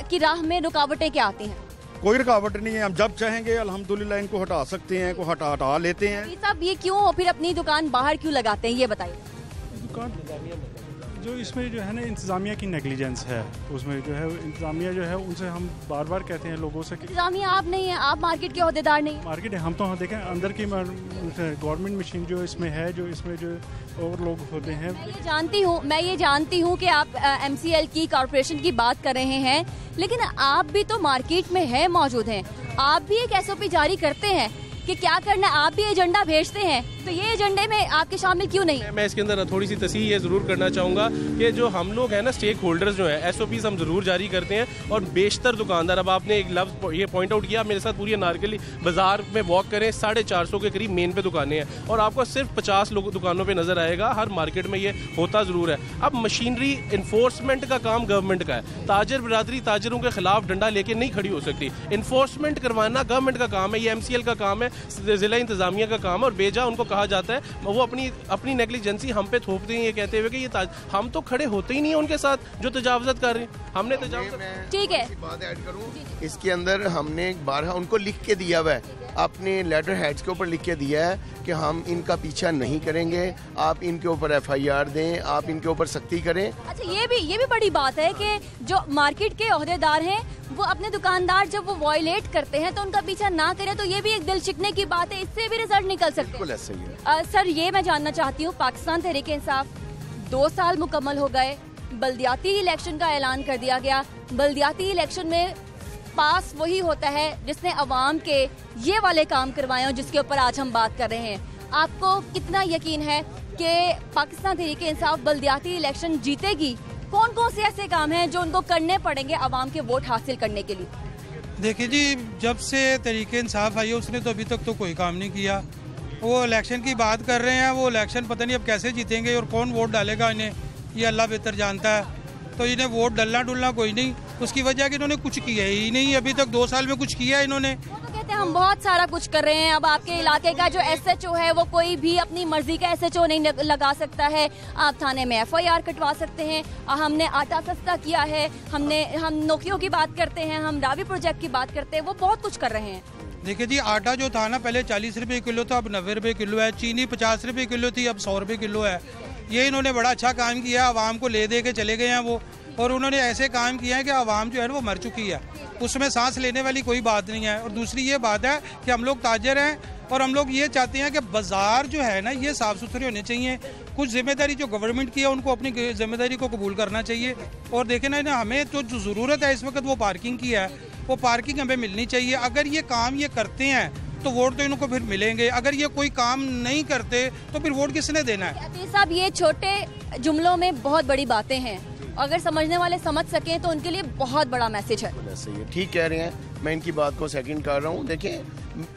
की राह में रुकावटें क्या आती हैं? कोई रुकावट नहीं है, हम जब चाहेंगे अल्हम्दुलिल्लाह इनको हटा सकते हैं, को हटा लेते हैं। साहब ये क्यों फिर अपनी दुकान बाहर क्यों लगाते हैं, ये बताइए। दुकान जो इसमें जो है ना इंतज़ामिया की नेग्लिजेंस है, उसमें जो है इंतज़ामिया जो है उनसे हम बार बार कहते हैं लोगों से कि इंतज़ामिया आप नहीं है, आप मार्केट के ओहदेदार नहीं। मार्केट है, हम तो देखें अंदर की गवर्नमेंट मशीन जो इसमें है, जो इसमें जो और लोग होते हैं। मैं ये जानती हूँ कि आप MCL की कॉर्पोरेशन की बात कर रहे हैं, लेकिन आप भी तो मार्केट में है मौजूद हैं, आप भी एक SOP जारी करते हैं कि क्या करना है। आप भी एजेंडा भेजते हैं, तो ये एजेंडे में आपके शामिल क्यों नहीं? मैं इसके अंदर थोड़ी सी तस्हीह ये ज़रूर करना चाहूँगा कि जो हम लोग हैं ना, स्टेक होल्डर्स जो हैं, SOPs हम ज़रूर जारी करते हैं और बेशतर दुकानदार, अब आपने एक लफ्ज़ ये पॉइंट आउट किया, मेरे साथ पूरी अनारकली बाजार में वॉक करें, 450 के करीब मेन पे दुकानें हैं और आपको सिर्फ 50 लोग दुकानों पर नज़र आएगा। हर मार्केट में ये होता ज़रूर है। अब मशीनरी इन्फोर्समेंट का काम गवर्नमेंट का है। ताजर बरादरी ताजरों के खिलाफ डंडा लेके नहीं खड़ी हो सकती। इन्फोर्समेंट करवाना गवर्नमेंट का काम है, ये MCL का काम है, जिला इंतजामिया का काम है और बेजा उनको कहा जाता है वो अपनी नेग्लिजेंसी हम पे थोपते हैं, ये कहते हुए कि ये हम तो खड़े होते ही नहीं है उनके साथ जो तजावज़त कर रहे हैं। हमने तजावज़त, ठीक है, बात ऐड करूं, इसके अंदर हमने बारहा उनको लिख के दिया हुआ है, अपने लेटर हेड्स के ऊपर लिख के दिया है कि हम इनका पीछा नहीं करेंगे, आप इनके ऊपर FIR दें, आप इनके ऊपर सख्ती करें। अच्छा, ये भी बड़ी बात है कि जो मार्केट के ओहदेदार हैं वो अपने दुकानदार जब वो वॉयलेट करते हैं तो उनका पीछा ना करें, तो ये भी एक दिल शिकने की बात है, इससे भी रिजल्ट निकल सकते हैं। ऐसे ही है। सर, ये मैं जानना चाहती हूँ, पाकिस्तान तहरीक इंसाफ 2 साल मुकम्मल हो गए, बल्दियाती इलेक्शन का ऐलान कर दिया गया। बल्दियाती इलेक्शन में पास वही होता है जिसने अवाम के ये वाले काम करवाए हों जिसके ऊपर आज हम बात कर रहे हैं। आपको कितना यकीन है कि पाकिस्तान तहरीक इंसाफ बल्दियाती इलेक्शन जीतेगी? कौन कौन से ऐसे काम हैं जो उनको करने पड़ेंगे अवाम के वोट हासिल करने के लिए? देखिए जी, जब से तहरीक इंसाफ आई है उसने तो अभी तक तो कोई काम नहीं किया। वो इलेक्शन की बात कर रहे हैं, वो इलेक्शन पता नहीं अब कैसे जीतेंगे और कौन वोट डालेगा इन्हें, ये अल्लाह बेहतर जानता है। तो इन्हें वोट डलना डुलना कोई नहीं, उसकी वजह कि इन्होंने कुछ किया ही नहीं, अभी तक 2 साल में कुछ किया इन्होंने। कहते हैं हम बहुत सारा कुछ कर रहे हैं। अब आपके इलाके का जो SHO है वो कोई भी अपनी मर्जी का SHO नहीं लगा सकता है। आप थाने में FIR कटवा सकते हैं। हमने आटा सस्ता किया है, हम नौकरियों की बात करते हैं, हम रावी प्रोजेक्ट की बात करते हैं, वो बहुत कुछ कर रहे हैं। देखिए जी, आटा जो था ना पहले 40 रुपये किलो था, अब 90 रुपये किलो है। चीनी 50 रुपये किलो थी, अब 100 रुपये किलो है। ये इन्होंने बड़ा अच्छा काम किया, आवाम को ले दे के चले गए हैं वो, और उन्होंने ऐसे काम किया है कि आवाम जो है वो मर चुकी है, उसमें सांस लेने वाली कोई बात नहीं है। और दूसरी ये बात है कि हम लोग ताजर हैं और हम लोग ये चाहते हैं कि बाज़ार जो है ना ये साफ़ सुथरे होने चाहिए। कुछ जिम्मेदारी जो गवर्नमेंट की है उनको अपनी जिम्मेदारी को कबूल करना चाहिए। और देखें ना, हमें तो जो ज़रूरत है इस वक्त वो पार्किंग की है, वो पार्किंग हमें मिलनी चाहिए। अगर ये काम ये करते हैं तो वोट तो इनको फिर मिलेंगे, अगर ये कोई काम नहीं करते तो फिर वोट किसने देना है? अतीश साहब, ये छोटे जुमलों में बहुत बड़ी बातें हैं, अगर समझने वाले समझ सकें तो उनके लिए बहुत बड़ा मैसेज है। सही है, ठीक कह रहे हैं, मैं इनकी बात को सेकंड कर रहा हूँ। देखिए,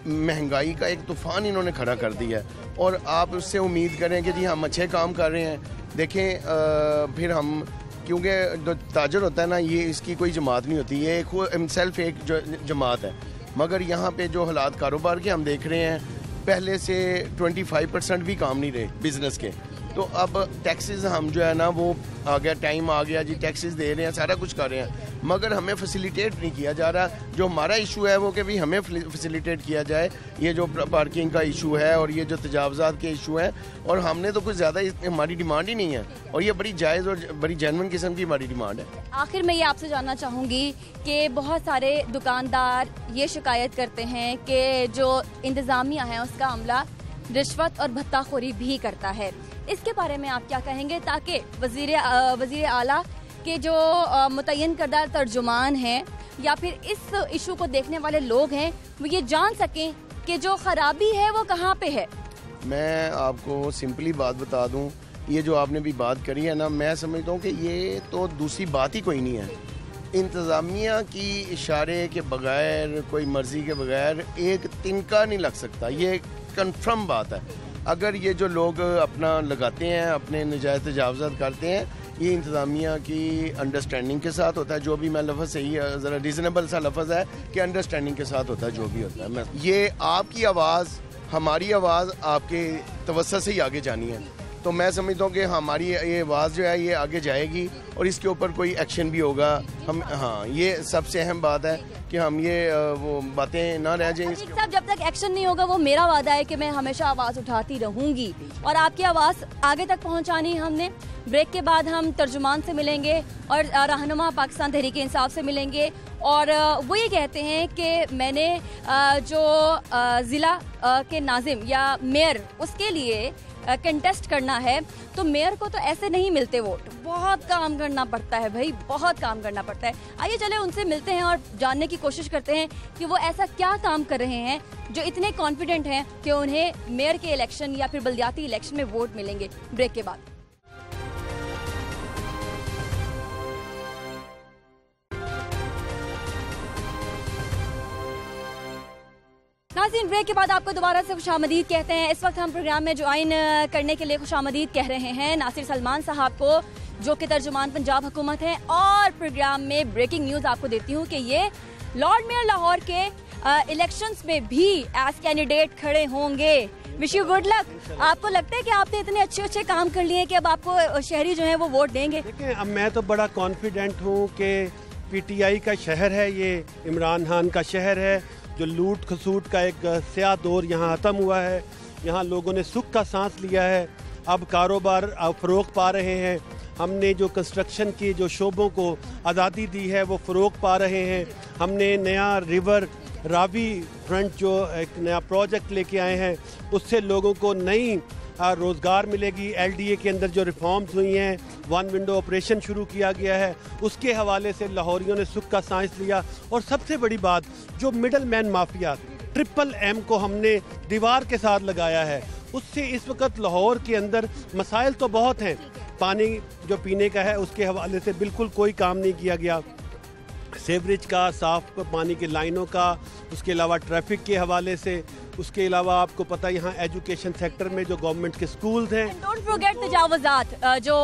महंगाई का एक तूफान इन्होंने खड़ा कर दिया है और आप उससे उम्मीद करें कि जी हम अच्छे काम कर रहे हैं। देखें, फिर हम, क्योंकि जो ताजर होता है ना, ये इसकी कोई जमात नहीं होती, ये हिमसेल्फ एक जमात है। मगर यहाँ पे जो हालात कारोबार के हम देख रहे हैं, पहले से 25% भी काम नहीं रहे बिजनेस के। तो अब टैक्सेस हम जो है ना वो आ गया, टाइम आ गया जी, टैक्सेस दे रहे हैं, सारा कुछ कर रहे हैं, मगर हमें फैसिलिटेट नहीं किया जा रहा। जो हमारा इशू है वो कि भी हमें फैसिलिटेट किया जाए, ये जो पार्किंग का इशू है और ये जो तजावज़ात के इशू हैं, और हमने तो कुछ ज़्यादा हमारी डिमांड ही नहीं है, और ये बड़ी जायज़ और बड़ी जेन्युइन किस्म की हमारी डिमांड है। आखिर में ये आपसे जानना चाहूँगी कि बहुत सारे दुकानदार ये शिकायत करते हैं कि जो इंतज़ामिया है उसका अमला रिश्वत और भत्ताखोरी भी करता है। इसके बारे में आप क्या कहेंगे, ताकि वज़ीर आला के जो मुतय्यन करदा तर्जुमान हैं या फिर इस इशू को देखने वाले लोग हैं वो ये जान सकें कि जो ख़राबी है वो कहाँ पे है? मैं आपको सिंपली बात बता दूं, ये जो आपने भी बात करी है ना, मैं समझता हूँ कि ये तो दूसरी बात ही कोई नहीं है। इंतज़ामिया की इशारे के बगैर, कोई मर्ज़ी के बगैर एक तिनका नहीं लग सकता, ये कंफर्म बात है। अगर ये जो लोग अपना लगाते हैं, अपने नजायज़ तजावज़ात करते हैं, ये इंतज़ामिया की अंडरस्टैंडिंग के साथ होता है। जो भी मैं लफ्ज़ सही ज़रा रीज़नेबल सा लफ्ज़ है कि अंडरस्टैंडिंग के साथ होता है जो भी होता है। मैं ये आपकी आवाज़, हमारी आवाज़ आपके तवज्जो से ही आगे जानी है, तो मैं समझता हूँ कि हमारी ये आवाज़ जो है ये आगे जाएगी और इसके ऊपर कोई एक्शन भी होगा। हम, हाँ, ये सबसे अहम बात है कि हम ये वो बातें ना रह जाएं। साहब, जब तक एक्शन नहीं होगा, वो मेरा वादा है कि मैं हमेशा आवाज़ उठाती रहूँगी और आपकी आवाज़ आगे तक पहुँचानी है हमने। ब्रेक के बाद हम तर्जुमान से मिलेंगे और रहनुमा पाकिस्तान तहरीक इंसाफ से मिलेंगे, और वो ये कहते हैं कि मैंने जो ज़िला के नाजिम या मेयर उसके लिए कंटेस्ट करना है, तो मेयर को तो ऐसे नहीं मिलते वोट, बहुत काम करना करना पड़ता है भाई, बहुत काम करना पड़ता है। आइए चले उनसे मिलते हैं और जानने की कोशिश करते हैं कि वो ऐसा क्या काम कर रहे हैं जो इतने कॉन्फिडेंट हैं कि उन्हें मेयर के इलेक्शन या फिर बल्दियाती इलेक्शन में वोट मिलेंगे। ब्रेक के बाद नाज़रीन, ब्रेक के बाद आपको दोबारा से खुशामदीद कहते हैं। इस वक्त हम प्रोग्राम में ज्वाइन करने के लिए खुशामदीद कह रहे हैं नासिर सलमान साहब को, जो कि तर्जुमान पंजाब हुकूमत हैं, और प्रोग्राम में ब्रेकिंग न्यूज़ आपको देती हूँ कि ये लॉर्ड मेयर लाहौर के इलेक्शंस में भी एज कैंडिडेट खड़े होंगे। Wish you good luck. आपको लगता है कि आपने इतने अच्छे अच्छे काम कर लिए कि अब आपको शहरी जो है वो वोट देंगे? देखिए, अब मैं तो बड़ा कॉन्फिडेंट हूँ कि PTI का शहर है, ये इमरान खान का शहर है, जो लूट खसूट का एक स्याह दौर यहाँ ख़त्म हुआ है। यहाँ लोगों ने सुख का सांस लिया है, अब कारोबार फ़रोग़ पा रहे हैं। हमने जो कंस्ट्रक्शन की जो शोबों को आज़ादी दी है वो फ़रोग़ पा रहे हैं। हमने नया रिवर रावी फ्रंट जो एक नया प्रोजेक्ट लेके आए हैं, उससे लोगों को नई रोज़गार मिलेगी। LDA के अंदर जो रिफॉर्म्स हुई हैं, 1 विंडो ऑपरेशन शुरू किया गया है, उसके हवाले से लाहौरियों ने सुख का सांस लिया। और सबसे बड़ी बात, जो मिडल मैन माफिया MMM को हमने दीवार के साथ लगाया है, उससे इस वक्त लाहौर के अंदर मसाइल तो बहुत हैं। पानी जो पीने का है उसके हवाले से बिल्कुल कोई काम नहीं किया गया, सीवरेज का, साफ पानी की लाइनों का, उसके अलावा ट्रैफिक के हवाले से, उसके अलावा आपको पता है यहाँ एजुकेशन सेक्टर में जो गवर्नमेंट के स्कूल्स हैं। डोंट फॉरगेट तजावुज़ात, जो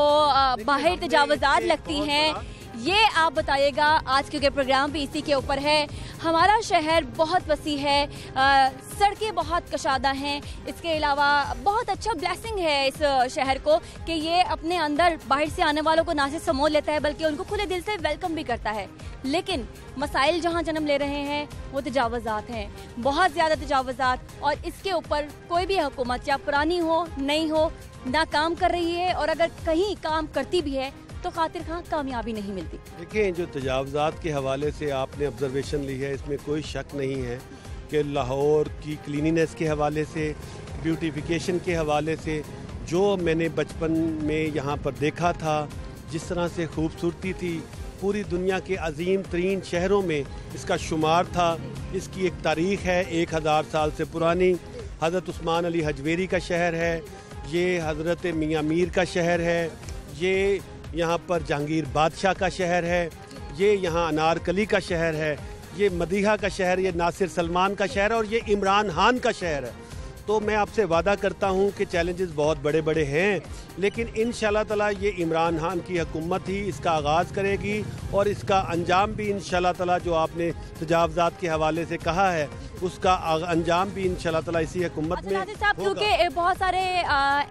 बाहर तजावुज़ात लगती हैं, ये आप बताइएगा आज, क्योंकि प्रोग्राम भी इसी के ऊपर है। हमारा शहर बहुत वसी है, सड़कें बहुत कशादा हैं, इसके अलावा बहुत अच्छा ब्लेसिंग है इस शहर को कि ये अपने अंदर बाहर से आने वालों को ना सिर्फ समोल लेता है बल्कि उनको खुले दिल से वेलकम भी करता है। लेकिन मसाइल जहाँ जन्म ले रहे हैं वो तजावुज़ात हैं, बहुत ज़्यादा तजावुज़ात, और इसके ऊपर कोई भी हुकूमत, या पुरानी हो नई हो, ना काम कर रही है, और अगर कहीं काम करती भी है तो खातिर खां कामयाबी नहीं मिलती। देखिए, जो तजावुज़ात के हवाले से आपने ऑब्जर्वेशन ली है, इसमें कोई शक नहीं है कि लाहौर की क्लीनिनेस के हवाले से, ब्यूटिफिकेशन के हवाले से, जो मैंने बचपन में यहाँ पर देखा था, जिस तरह से खूबसूरती थी, पूरी दुनिया के अजीम तरीन शहरों में इसका शुमार था। इसकी एक तारीख़ है 1000 साल से पुरानी। हज़रत उस्मान अली हजवेरी का शहर है, ये हज़रत मियाँ मीर का शहर है, ये यहाँ पर जहांगीर बादशाह का शहर है, ये यहाँ अनारकली का शहर है, ये मदीहा का शहर, ये नासिर सलमान का शहर है, और ये इमरान खान का शहर है। तो मैं आपसे वादा करता हूँ कि चैलेंजेस बहुत बड़े बड़े हैं, लेकिन इंशाल्लाह ताला ये इमरान खान की हुकूमत ही इसका आगाज़ करेगी, और इसका अंजाम भी इंशाल्लाह ताला, जो आपने तजावुज़ात के हवाले से कहा है, उसका अंजाम भी इंशाल्लाह ताला इसी हुकूमत में होगा। क्योंकि बहुत सारे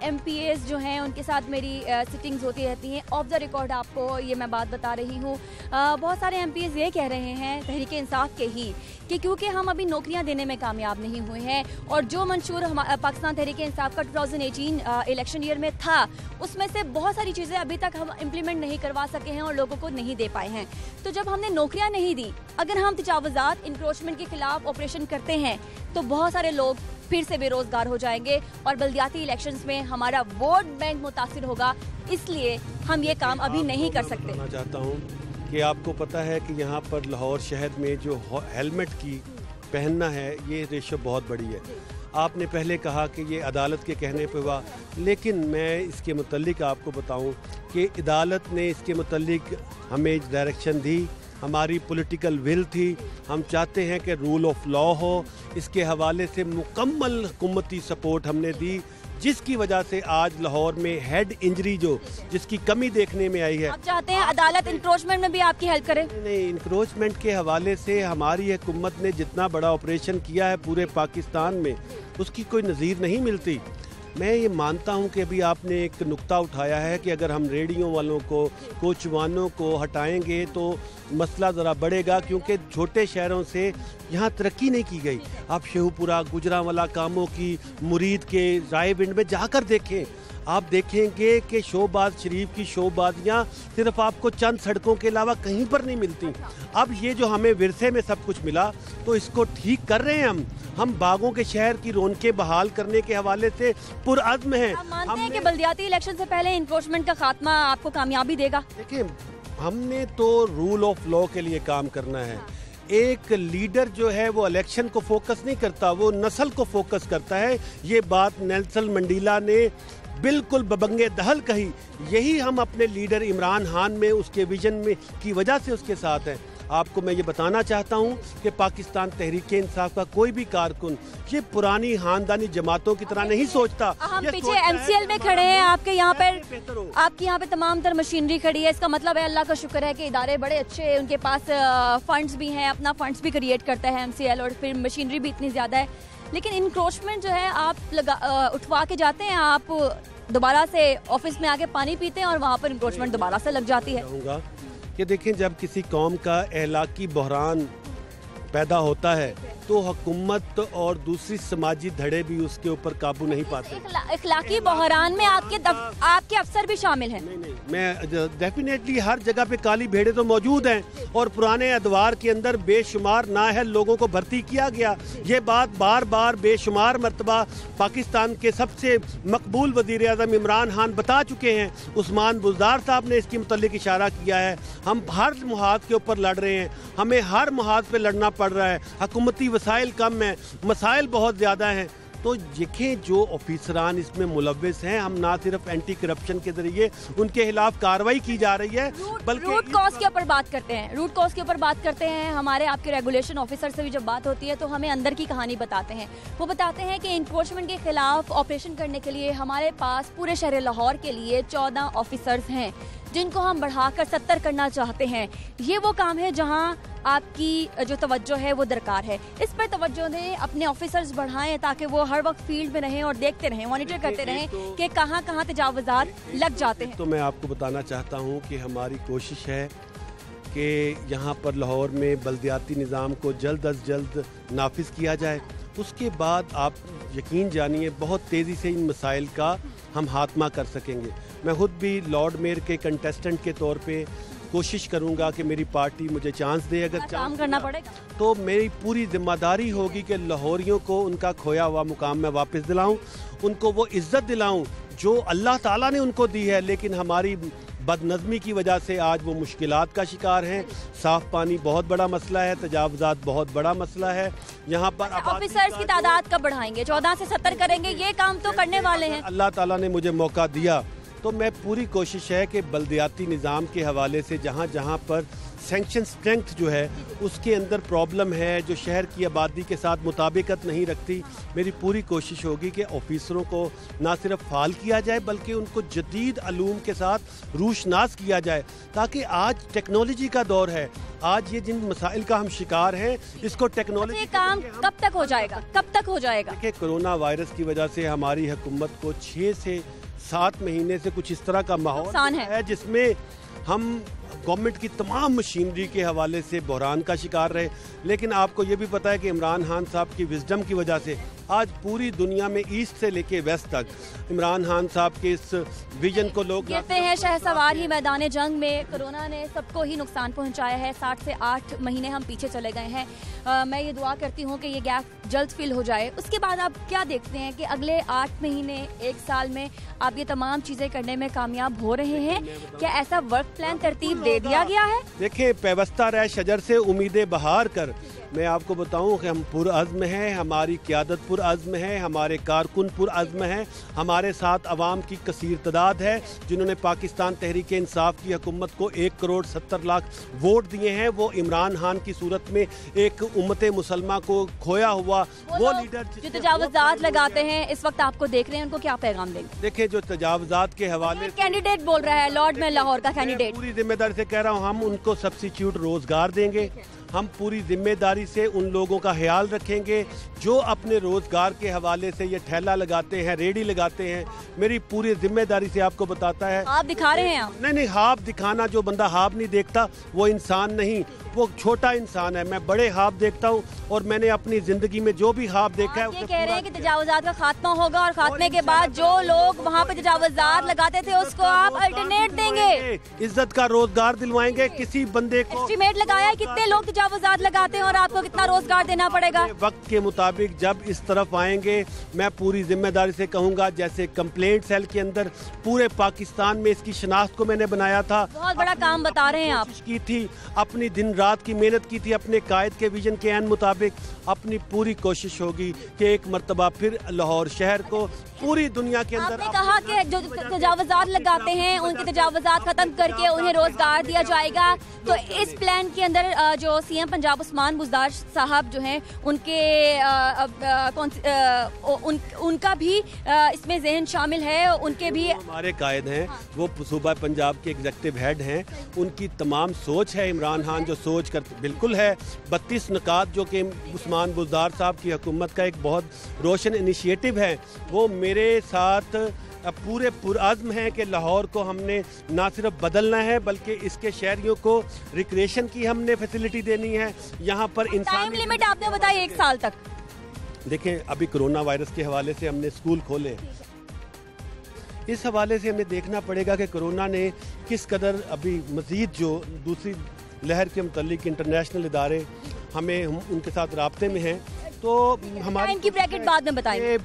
MPAs जो हैं उनके साथ मेरी सिटिंग्स होती रहती हैं, ऑफ द रिकॉर्ड आपको ये मैं बात बता रही हूँ। बहुत सारे MPAs ये कह रहे हैं, तहरीक इंसाफ के ही, कि क्योंकि हम अभी नौकरियां देने में कामयाब नहीं हुए हैं, और जो मंशूर पाकिस्तान तहरीक इंसाफ का 2018 इलेक्शन ईयर में था, उसमें से बहुत सारी चीज़ें अभी तक हम इम्प्लीमेंट नहीं करवा सके हैं और लोगों को नहीं दे पाए हैं। तो जब हमने नौकरियां नहीं दी, अगर हम तजावुज़ात, इंक्रोचमेंट के खिलाफ ऑपरेशन करते हैं, तो बहुत सारे लोग फिर से बेरोजगार हो जाएंगे, और बल्दियाती इलेक्शंस में हमारा वोट बैंक मुतासिर होगा। इसलिए हम ये काम अभी नहीं कर सकते। मैं चाहता हूँ कि आपको पता है कि यहाँ पर लाहौर शहर में जो हेलमेट की पहनना है, ये रेशो बहुत बड़ी है। आपने पहले कहा कि ये अदालत के कहने पे हुआ, लेकिन मैं इसके मुतल्लिक आपको बताऊं कि अदालत ने इसके मुतल्लिक हमें डायरेक्शन दी, हमारी पॉलिटिकल विल थी। हम चाहते हैं कि रूल ऑफ लॉ हो, इसके हवाले से मुकम्मल हुकूमती सपोर्ट हमने दी, जिसकी वजह से आज लाहौर में हेड इंजरी जिसकी कमी देखने में आई है। आप चाहते हैं अदालत इंक्रोचमेंट में भी आपकी हेल्प करे? नहीं, इंक्रोचमेंट के हवाले से हमारी हुकूमत ने जितना बड़ा ऑपरेशन किया है पूरे पाकिस्तान में, उसकी कोई नज़ीर नहीं मिलती। मैं ये मानता हूँ कि अभी आपने एक नुक्ता उठाया है कि अगर हम रेडियो वालों को, कोचवानों को हटाएंगे तो मसला ज़रा बढ़ेगा, क्योंकि छोटे शहरों से यहाँ तरक्की नहीं की गई। आप शेहूपुरा, गुजरांवाला, कामों की, मुरीद के, रायविंड में जाकर देखें, आप देखेंगे कि शोबाज शरीफ की शोबाजियाँ सिर्फ आपको चंद सड़कों के अलावा कहीं पर नहीं मिलती। अब ये जो हमें विरसे में सब कुछ मिला तो इसको ठीक कर रहे हैं हम बागों के शहर की रौनकें बहाल करने के हवाले से पुरअज़्म हैं। आप मानते हैं कि बल्दियाती इलेक्शन से पहले इंक्रोचमेंट का खात्मा आपको कामयाबी देगा? देखिए, हमने तो रूल ऑफ लॉ के लिए काम करना है। एक लीडर जो है वो इलेक्शन को फोकस नहीं करता, वो नस्ल को फोकस करता है। ये बात नेल्सन मंडेला ने बिल्कुल बबंगे दहल कही। यही हम अपने लीडर इमरान खान में उसके विजन में की वजह से उसके साथ हैं। आपको मैं ये बताना चाहता हूँ कि पाकिस्तान तहरीक इंसाफ का कोई भी कारकुन ये पुरानी खानदानी जमातों की तरह नहीं सोचता। हम पीछे MCL में खड़े हैं, आपके यहाँ पे तमाम तर मशीनरी खड़ी है। इसका मतलब है अल्लाह का शुक्र है कि इदारे बड़े अच्छे हैं, उनके पास फंड्स भी हैं, अपना फंड्स भी क्रिएट करता है MCL, और फिर मशीनरी भी इतनी ज़्यादा है। लेकिन इंक्रोचमेंट जो है आप उठवा के जाते हैं, आप दोबारा से ऑफिस में आके पानी पीते हैं और वहाँ पर इंक्रोचमेंट दोबारा से लग जाती है। कि देखें, जब किसी कौम का इहलाकी बहरान पैदा होता है तो हुकूमत और दूसरी समाजी धड़े भी उसके ऊपर काबू नहीं पाते। इखलाकी बहरान में आपके अफसर भी शामिल हैं? नहीं, मैं डेफिनेटली हर जगह पे काली भेड़ें तो मौजूद हैं और पुराने अदवार के अंदर बेशुमार नाअहल लोगों को भर्ती किया गया। ये बात बार बार बेशुमार मरतबा पाकिस्तान के सबसे मकबूल वज़ीर आज़म इमरान खान बता चुके हैं। उस्मान बुज़दार साहब ने इसके मुतल्लिक इशारा किया है। हम हर मुहाज के ऊपर लड़ रहे हैं, हमें हर मुहाज पे लड़ना पड़ रहा है। हुकूमती वसाइल कम है, मसाइल बहुत ज़्यादा हैं। तो देखें, जो ऑफिसरान इसमें मुलव्विस हैं, हम ना सिर्फ एंटी करप्शन के जरिए उनके खिलाफ कार्रवाई की जा रही है, बल्कि रूट कॉज के ऊपर बात करते हैं। रूट कॉज के ऊपर बात करते हैं। हमारे आपके रेगुलेशन ऑफिसर से भी जब बात होती है तो हमें अंदर की कहानी बताते हैं। वो बताते हैं कि इंक्रोचमेंट के खिलाफ ऑपरेशन करने के लिए हमारे पास पूरे शहर लाहौर के लिए 14 ऑफिसर्स हैं, जिनको हम बढ़ाकर 70 करना चाहते हैं। ये वो काम है जहां आपकी जो तवज्जो है वो दरकार है। इस पर तवज्जो दें, अपने ऑफिसर्स बढ़ाएं ताकि वो हर वक्त फील्ड में रहें और देखते रहें, मॉनिटर करते रहें कि कहां कहां तजावुज़ात लग जाते हैं। तो मैं आपको बताना चाहता हूं कि हमारी कोशिश है कि यहाँ पर लाहौर में बल्दियाती निज़ाम को जल्द अज जल्द नाफिज किया जाए। उसके बाद आप यकीन जानिए बहुत तेज़ी से इन मसाइल का हम खात्मा कर सकेंगे। मैं खुद भी लॉर्ड मेयर के कंटेस्टेंट के तौर पे कोशिश करूंगा कि मेरी पार्टी मुझे चांस दे। अगर काम करना पड़ेगा तो मेरी पूरी जिम्मेदारी होगी कि लाहौरियों को उनका खोया हुआ मुकाम में वापस दिलाऊं, उनको वो इज्जत दिलाऊं जो अल्लाह ताला ने उनको दी है। लेकिन हमारी बदनज़मी की वजह से आज वो मुश्किलात का शिकार हैं। साफ पानी बहुत बड़ा मसला है, तजावुज़ात बहुत बड़ा मसला है। यहाँ पर ऑफिसर्स की तादाद कब बढ़ाएंगे? 14 से 70 करेंगे, ये काम तो करने वाले हैं। अल्लाह ताला ने मुझे मौका दिया तो मैं पूरी कोशिश है कि बल्दियाती निज़ाम के हवाले से जहाँ जहाँ पर सैंक्शन स्ट्रेंथ जो है उसके अंदर प्रॉब्लम है, जो शहर की आबादी के साथ मुताबिकत नहीं रखती, मेरी पूरी कोशिश होगी कि ऑफिसरों को ना सिर्फ फाल किया जाए बल्कि उनको जदीद अलूम के साथ रूशनास किया जाए, ताकि आज टेक्नोलॉजी का दौर है। आज ये जिन मसाइल का हम शिकार हैं इसको टेक्नोलॉजी काम कब तक हो जाएगा? कब तक हो जाएगा? देखिए, कोरोना वायरस की वजह से हमारी हुकूमत को 6 से 7 महीने से कुछ इस तरह का माहौल है जिसमें हम गवर्नमेंट की तमाम मशीनरी के हवाले से बहरान का शिकार रहे। लेकिन आपको ये भी पता है कि इमरान खान साहब की विजडम की वजह से आज पूरी दुनिया में ईस्ट से लेके वेस्ट तक इमरान खान साहब के इस विजन को लोग कहते हैं शहसवार ही मैदान जंग में कोरोना ने सबको ही नुकसान पहुंचाया है। 7 से 8 महीने हम पीछे चले गए हैं। मैं ये दुआ करती हूँ कि ये गैप जल्द फिल हो जाए। उसके बाद आप क्या देखते हैं कि अगले 8 महीने 1 साल में आप ये तमाम चीज़ें करने में कामयाब हो रहे हैं? क्या ऐसा वर्क प्लान तरतीब दे दिया गया है? देखिए, पेवस्ता रह शजर से उम्मीदें बहार कर, मैं आपको बताऊं कि हम पुरअज़्म हैं, हमारी क़यादत पुरअज़्म है, हमारे कारकुन पुरअज़्म हैं, हमारे साथ अवाम की कसीर तादाद है जिन्होंने पाकिस्तान तहरीक इंसाफ की हुकूमत को 1 करोड़ 70 लाख वोट दिए हैं। वो इमरान खान की सूरत में एक उम्मत मुसलमा को खोया हुआ वो लीडर जो तजावुज़ात लगाते हैं इस वक्त आपको देख रहे हैं, उनको क्या पैगाम देंगे? देखिए, जो तजावुज़ात के हवाले कैंडिडेट बोल रहा है, लॉर्ड में लाहौर का कैंडिडेट, पूरी जिम्मेदारी से कह रहा हूँ, हम उनको सब्स्टिट्यूट रोजगार देंगे, हम पूरी जिम्मेदारी से उन लोगों का ख्याल रखेंगे जो अपने रोज़गार के हवाले से ये ठेला लगाते हैं, रेडी लगाते हैं। मेरी पूरी जिम्मेदारी से आपको बताता है। आप दिखा रहे हैं आप? नहीं, हाफ दिखाना, जो बंदा हाफ नहीं देखता वो इंसान नहीं, वो छोटा इंसान है। मैं बड़े हाफ देखता हूँ और मैंने अपनी ज़िंदगी में जो भी हाफ देखा है। ये कह रहे हैं कि तजावुज़ात का खात्मा होगा और खात्मे के बाद जो लोग वहाँ पे तजावुज़ात लगाते थे उसको आप अल्टरनेट देंगे, इज्जत का रोजगार दिलवाएंगे। किसी बंदे को एस्टीमेट लगाया है कितने लोग तजावुज़ात लगाते हैं और आपको कितना रोजगार देना पड़ेगा? वक्त के मुताबिक जब इस तरफ आएंगे, मैं पूरी जिम्मेदारी से कहूँगा, जैसे कंप्लेंट सेल के अंदर पूरे पाकिस्तान में इसकी शनाख्त को मैंने बनाया था। बहुत बड़ा काम बता रहे हैं आप। की थी, अपनी दिन रात की मेहनत की थी, अपने कायद के विजन के ऐन मुताबिक। अपनी पूरी कोशिश होगी कि एक मर्तबा फिर लाहौर शहर को पूरी दुनिया के अंदर। आपने कहा कि जो तजावुज़ात लगाते हैं उनके तजावुज़ात खत्म करके उन्हें रोजगार दिया जाएगा। तो इस प्लान के अंदर जो सीएम पंजाब उस्मान बुज़दार साहब जो हैं उनके उनका भी इसमें ज़हन शामिल है। उनके भी हमारे कायद हैं, वो सूबा पंजाब के एग्जीक्यूटिव हेड हैं। उनकी तमाम सोच है, इमरान खान जो सोच करते बिल्कुल है। 32 निकात जो कि उस्मान बुज़दार साहब की हुकूमत का एक बहुत रोशन इनिशिएटिव है, वो मेरे साथ पूरे पुरअज़्म हैं कि लाहौर को हमने ना सिर्फ बदलना है बल्कि इसके शहरियों को रिक्रिएशन की हमने फैसिलिटी देनी है। यहाँ पर टाइम लिमिट आपने बताई 1 साल तक। देखें, अभी कोरोना वायरस के हवाले से हमने स्कूल खोले, इस हवाले से हमें देखना पड़ेगा कि कोरोना ने किस कदर अभी मज़ीद जो दूसरी लहर के मुतल्लिक इंटरनेशनल इदारे हमें उनके साथ राब्ते में हैं। तो हमारे टाइम की ब्रैकेट बाद में बताएंगे।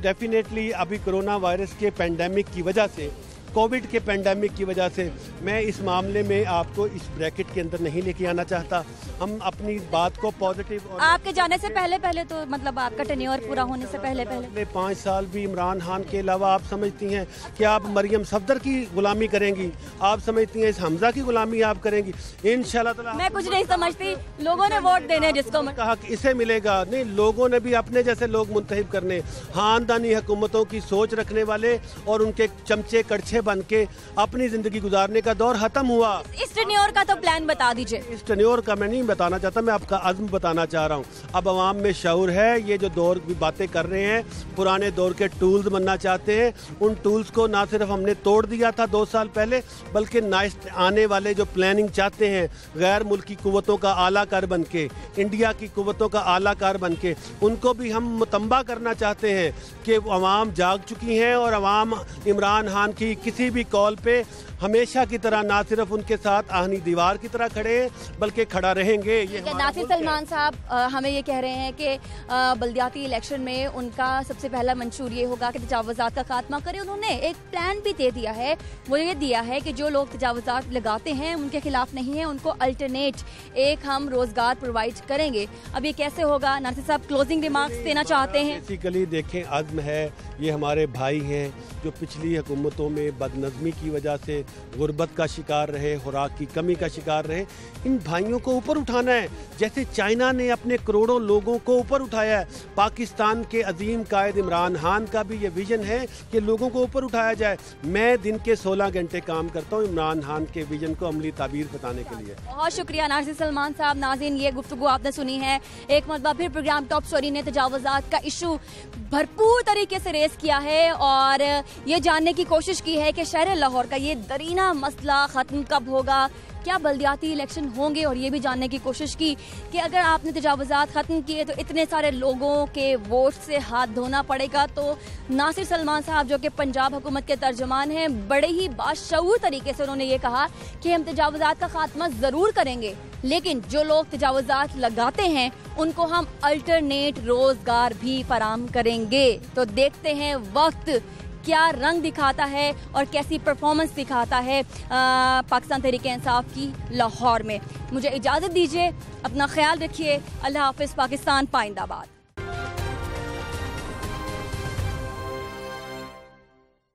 डेफिनेटली अभी कोरोना वायरस के पेंडेमिक की वजह से, कोविड के पेंडेमिक की वजह से मैं इस मामले में आपको इस ब्रैकेट के अंदर नहीं लेके आना चाहता। हम अपनी बात को पॉजिटिव और आपके जाने से पहले तो मतलब आपका टेन्योर पूरा होने से पहले 5 साल भी इमरान खान के अलावा आप समझती हैं कि आप मरियम सफदर की गुलामी करेंगी? आप समझती हैं इस हमजा की गुलामी आप करेंगी? इंशाल्लाह ताला मैं कुछ नहीं समझती, लोगों ने वोट देने जिसको कहा कि इसे मिलेगा। नहीं, लोगों ने भी अपने जैसे लोग मुंतखब करने, खानदानी हुकूमतों की सोच रखने वाले और उनके चमचे कड़छे बन के अपनी जिंदगी गुजारने का दौर खत्म हुआ। इस टेन्योर का तो प्लान बता दीजिए। इस टेन्योर का मैं नहीं बताना चाहता, मैं आपका अज़्म बताना चाह रहा हूँ। अब अवाम में शऊर है, ये जो दौर की बातें कर रहे हैं पुराने दौर के टूल्स बनना चाहते हैं। उन टूल्स को ना सिर्फ हमने तोड़ दिया था 2 साल पहले, बल्कि नेक्स्ट आने वाले जो प्लानिंग चाहते हैं गैर मुल्की कुव्वतों का आलाकार बन के, इंडिया की कुव्वतों का आलाकार बन के, उनको भी हम मुतम्बा करना चाहते हैं कि अवाम जाग चुकी हैं और अवाम इमरान खान की किसी भी कॉल पे हमेशा की तरह ना सिर्फ उनके साथ आहनी दीवार की तरह खड़े हैं बल्कि खड़ा रहेंगे। ये नासिर सलमान साहब हमें ये कह रहे हैं कि बल्दियाती इलेक्शन में उनका सबसे पहला मंशूर ये होगा कि तजावुज़ात का खात्मा करें। उन्होंने एक प्लान भी दे दिया है, वो ये दिया है कि जो लोग तजावुज़ात लगाते हैं उनके खिलाफ नहीं है, उनको अल्टरनेट एक हम रोजगार प्रोवाइड करेंगे। अब ये कैसे होगा? नासिर साहब क्लोजिंग रिमार्क्स देना चाहते हैं। बेसिकली देखें, अज़्म है, ये हमारे भाई हैं जो पिछली हुकूमतों में बदनज़मी की वजह से गुर्बत का शिकार रहे, खुराक की कमी का शिकार रहे। इन भाइयों को ऊपर उठाना है, जैसे चाइना ने अपने करोड़ों लोगों को ऊपर उठाया है। पाकिस्तान के अजीम कायद इमरान खान का भी ये विजन है कि लोगों को ऊपर उठाया जाए। मैं दिन के 16 घंटे काम करता हूँ इमरान खान के विजन को अमली ताबीर बताने के लिए। बहुत शुक्रिया नासिर सलमान साहब। नाज़रीन, ये गुफ्तगू आपने सुनी है। एक मरतबा फिर प्रोग्राम टॉप स्टोरी ने तजावुज़ात का इशू भरपूर तरीके से रेस किया है और ये जानने की कोशिश की है कि शहर लाहौर का ये दरीना मसला ख़त्म कब होगा, क्या बल्दियाती इलेक्शन होंगे, और ये भी जानने की कोशिश की कि अगर आपने तजावुज़ात ख़त्म किए तो इतने सारे लोगों के वोट से हाथ धोना पड़ेगा। तो नासिर सलमान साहब जो कि पंजाब हुकूमत के तर्जुमान हैं, बड़े ही बाशऊर तरीके से उन्होंने ये कहा कि हम तजावुज़ात का खात्मा ज़रूर करेंगे, लेकिन जो लोग तजावुज़ात लगाते हैं उनको हम अल्टरनेट रोज़गार भी फराम करेंगे। तो देखते हैं वक्त क्या रंग दिखाता है और कैसी परफॉर्मेंस दिखाता है पाकिस्तान तहरीक-ए-इंसाफ की लाहौर में। मुझे इजाज़त दीजिए, अपना ख्याल रखिए। अल्लाह हाफ़िज़। पाकिस्तान पाइंदाबाद।